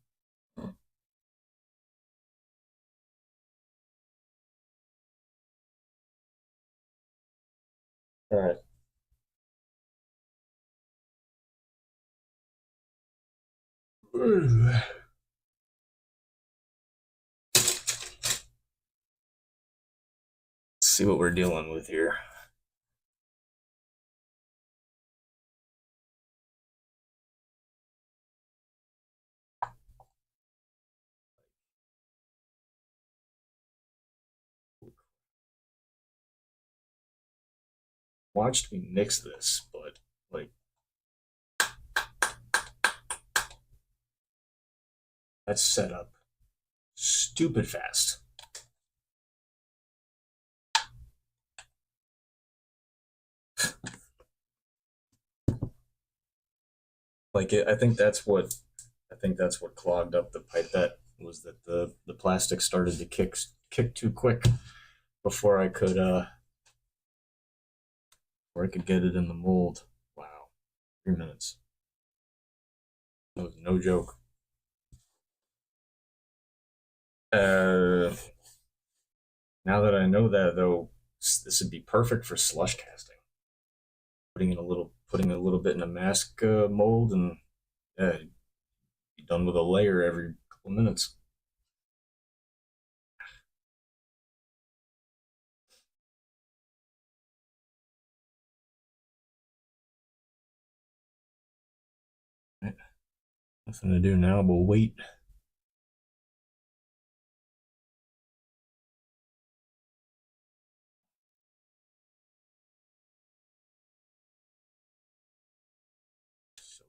All right. Let's see what we're dealing with here. Watched me mix this, but like that's set up stupid fast. Like I think that's what clogged up the pipette was that the plastic started to kick too quick before I could get it in the mold. Wow, 3 minutes. That was no joke. Uh, Now that I know that though, this would be perfect for slush casting. Putting a little bit in a mask mold, and yeah, be done with a layer every couple minutes. Right. Nothing to do now but wait. So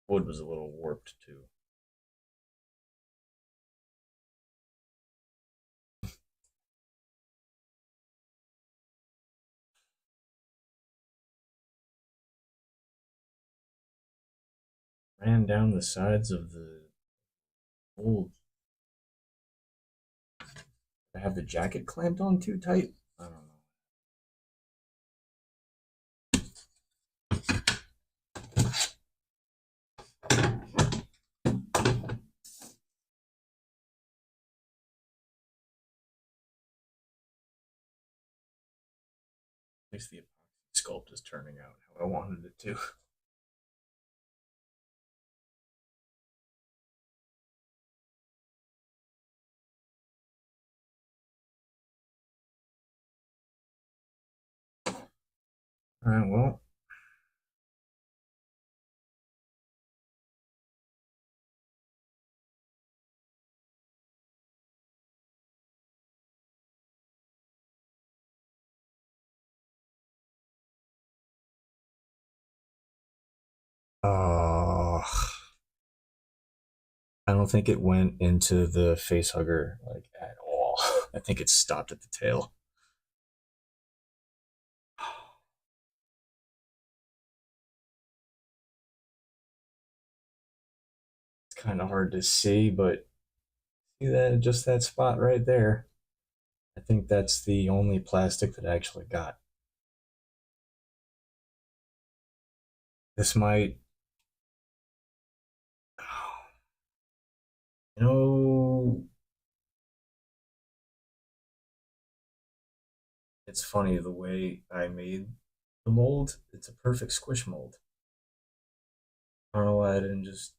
wood was a little warped too. ran down the sides of the old. I have the jacket clamped on too tight. I don't know. At least the epoxy sculpt is turning out how I wanted it to. All right, well. Uh, I don't think it went into the face hugger like at all. I think it stopped at the tail. It's kind of hard to see, but see that just that spot right there. I think that's the only plastic that I actually got. This might, you know, it's funny the way I made the mold. It's a perfect squish mold. I don't know why I didn't just.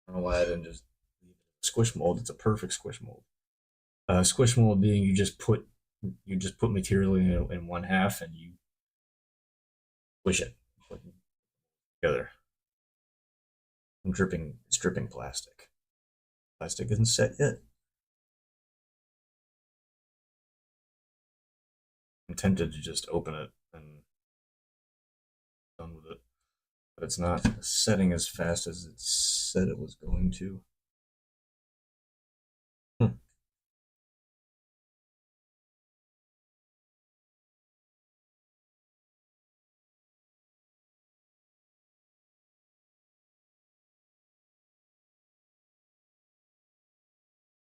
I don't know why I didn't just leave it squish mold. It's a perfect squish mold. Squish mold being you just put material in one half and you squish it together. I'm dripping. It's dripping plastic. Plastic isn't set yet. I'm tempted to just open it and done with it, but it's not setting as fast as it said it was going to. Hmm.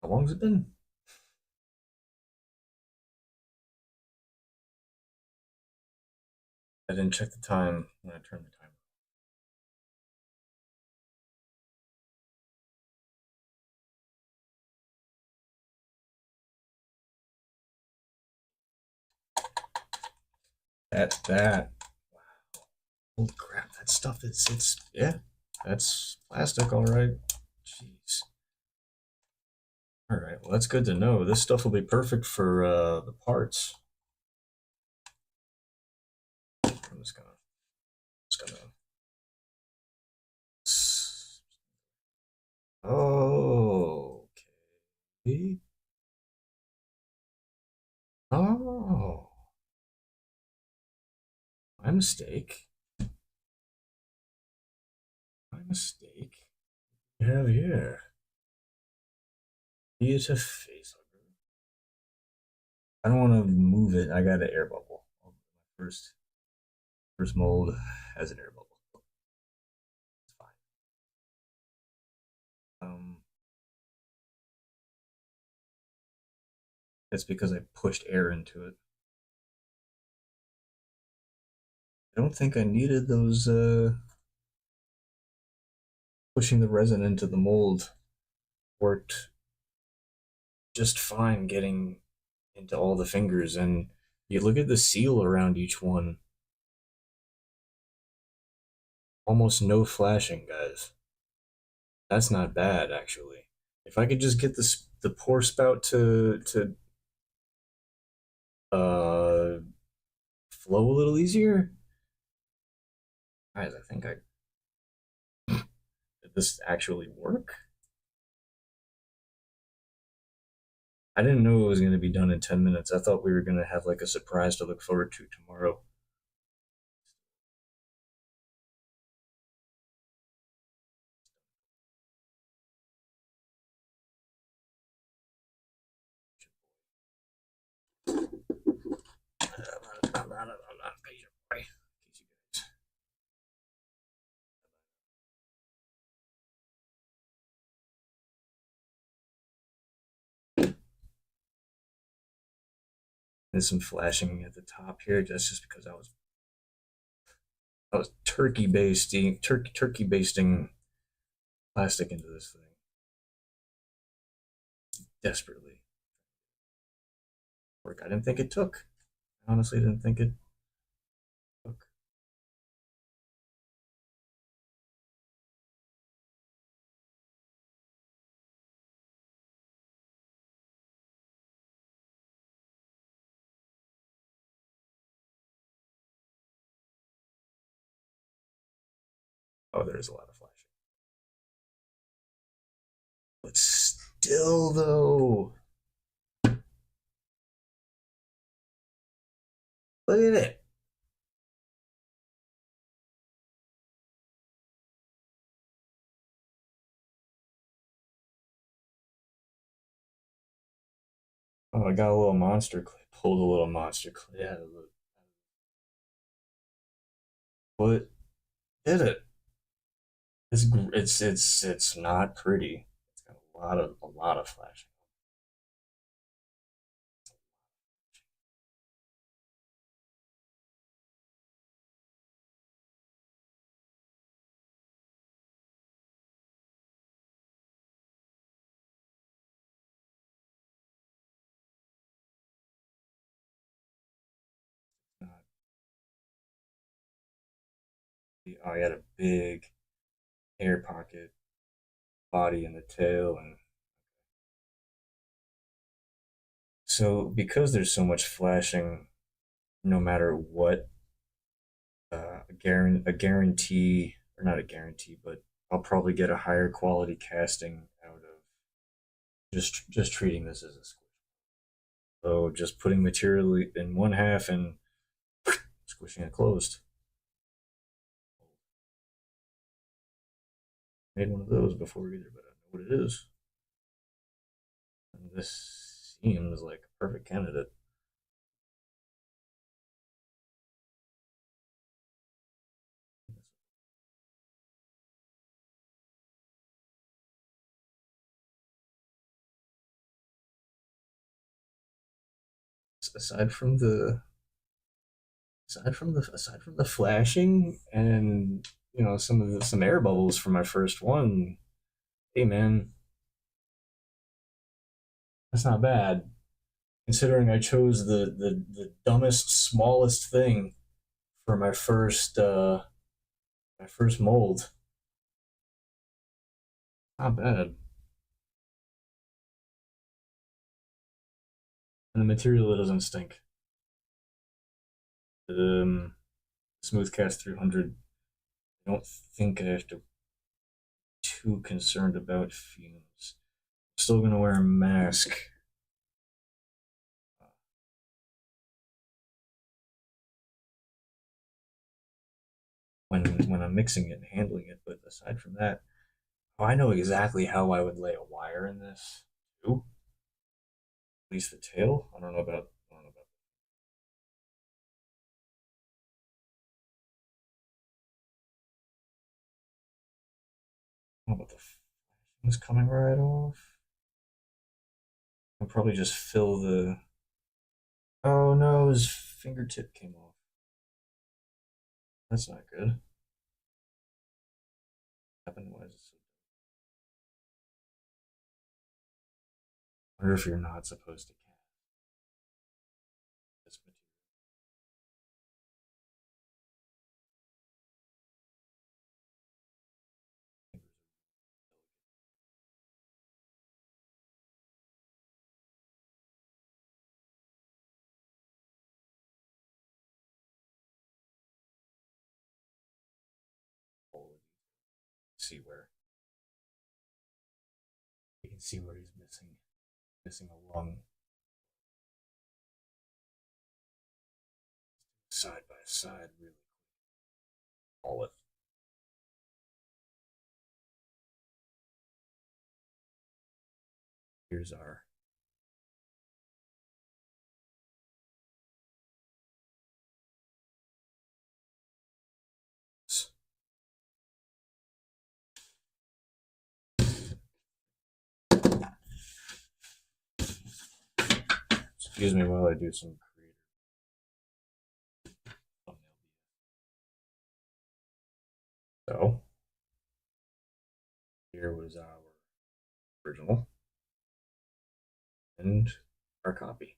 How long has it been? I didn't check the time when I turned the timer. That. Holy crap! That stuff is it's yeah. That's plastic, all right. Jeez. All right. Well, that's good to know. This stuff will be perfect for the parts. I'm just gonna. Oh, okay. Oh, my mistake. My mistake. We have here. It's a face hugger. I don't want to move it. I got an air bubble. My first mold has an air bubble. It's fine. Um, that's because I pushed air into it. I don't think I needed those. Pushing the resin into the mold worked just fine getting into all the fingers, and you look at the seal around each one, almost no flashing, guys. That's not bad, actually. If I could just get the pour spout to uh flow a little easier, guys, I think I did this actually work. I didn't know it was going to be done in 10 minutes. I thought we were going to have like a surprise to look forward to tomorrow. I'm not a patient boy. There's some flashing at the top here. That's just because I was turkey basting plastic into this thing desperately. Work. I didn't think it took. I honestly didn't think it took. Oh, there's a lot of flashing. But still, though, look at it. Oh, I got a little monster clip. Pulled a little monster clip. Yeah, but did it? It's not pretty. It's got a lot of flashing. Not, oh, I had a big air pocket body in the tail, and so because there's so much flashing, no matter what, a guarantee or not a guarantee, but I'll probably get a higher quality casting out of just treating this as a squish. So just putting material in one half and squishing it closed. Made one of those before either, but I know what it is. And this seems like a perfect candidate. Aside from the aside from the flashing and some air bubbles from my first one, hey man, that's not bad. Considering I chose the dumbest, smallest thing for my first mold. Not bad. And the material that doesn't stink. Um, Smoothcast 300. I don't think I have to be too concerned about fumes. I'm still gonna wear a mask. When I'm mixing it and handling it, but aside from that, oh, I know exactly how I would lay a wire in this too. At least the tail. I don't know about. The flashings coming right off. I'll probably just fill the. Oh no, his fingertip came off. That's not good. Happened. Why is it so? I wonder if you're not supposed to cast this material. See where you can see where he's missing a lung side by side. Really, all it. Here's our. Excuse me while I do some creative. original and our copy.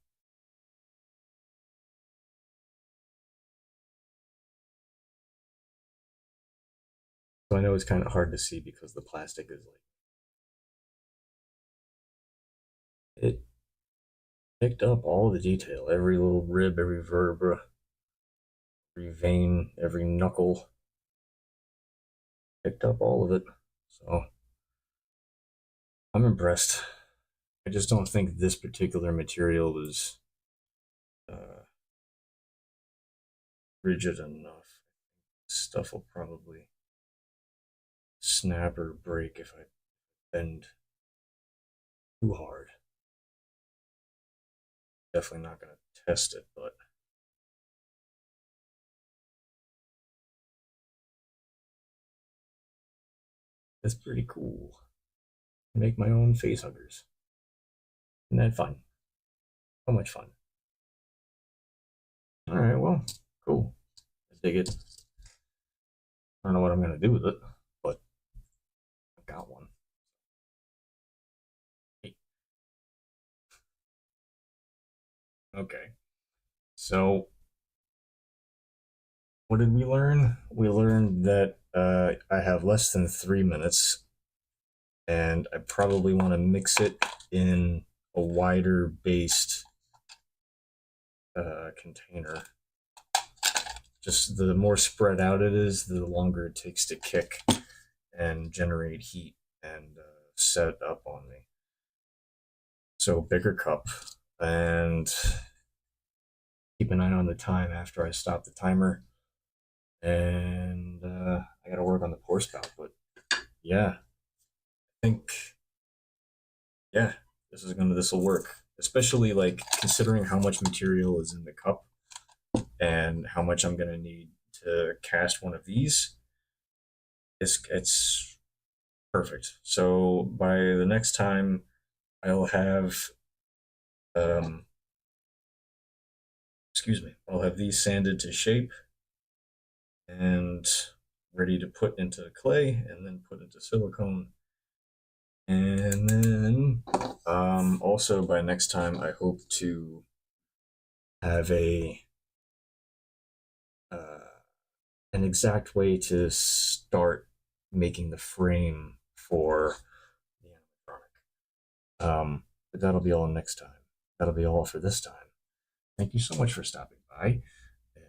So I know it's kind of hard to see because the plastic is like, it picked up all the detail, every little rib, every vertebra, every vein, every knuckle, picked up all of it. So I'm impressed. I just don't think this particular material was uh, rigid enough. Stuff will probably snap or break if I bend too hard. Definitely not going to test it, but it's pretty cool. Make my own face huggers. Isn't that fun? So much fun. All right, well, cool. I dig it. I don't know what I'm going to do with it, but I've got one. Okay. So, what did we learn? We learned that I have less than 3 minutes, and I probably want to mix it in a wider based container. Just the more spread out it is, the longer it takes to kick and generate heat and set up on me. So bigger cup, and keep an eye on the time after I stop the timer. And I got to work on the pour spout, but yeah, I think yeah, this will work. Especially like considering how much material is in the cup and how much I'm gonna need to cast one of these. It's perfect. So by the next time, I'll have um, I'll have these sanded to shape and ready to put into clay and then put into silicone. And then also by next time, I hope to have uh, an exact way to start making the frame for the animatronic. But that'll be all next time. That'll be all for this time. Thank you so much for stopping by and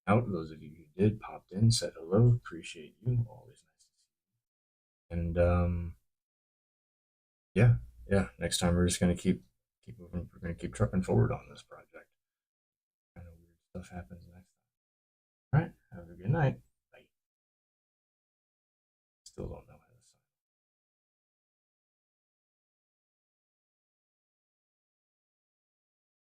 out. Those of you who did popped in, said hello. Appreciate you. Always nice to see you. And yeah, Next time we're just gonna keep moving. We're gonna keep trucking forward on this project. Kind of weird stuff happens next time. All right. Have a good night. Bye. Still don't know.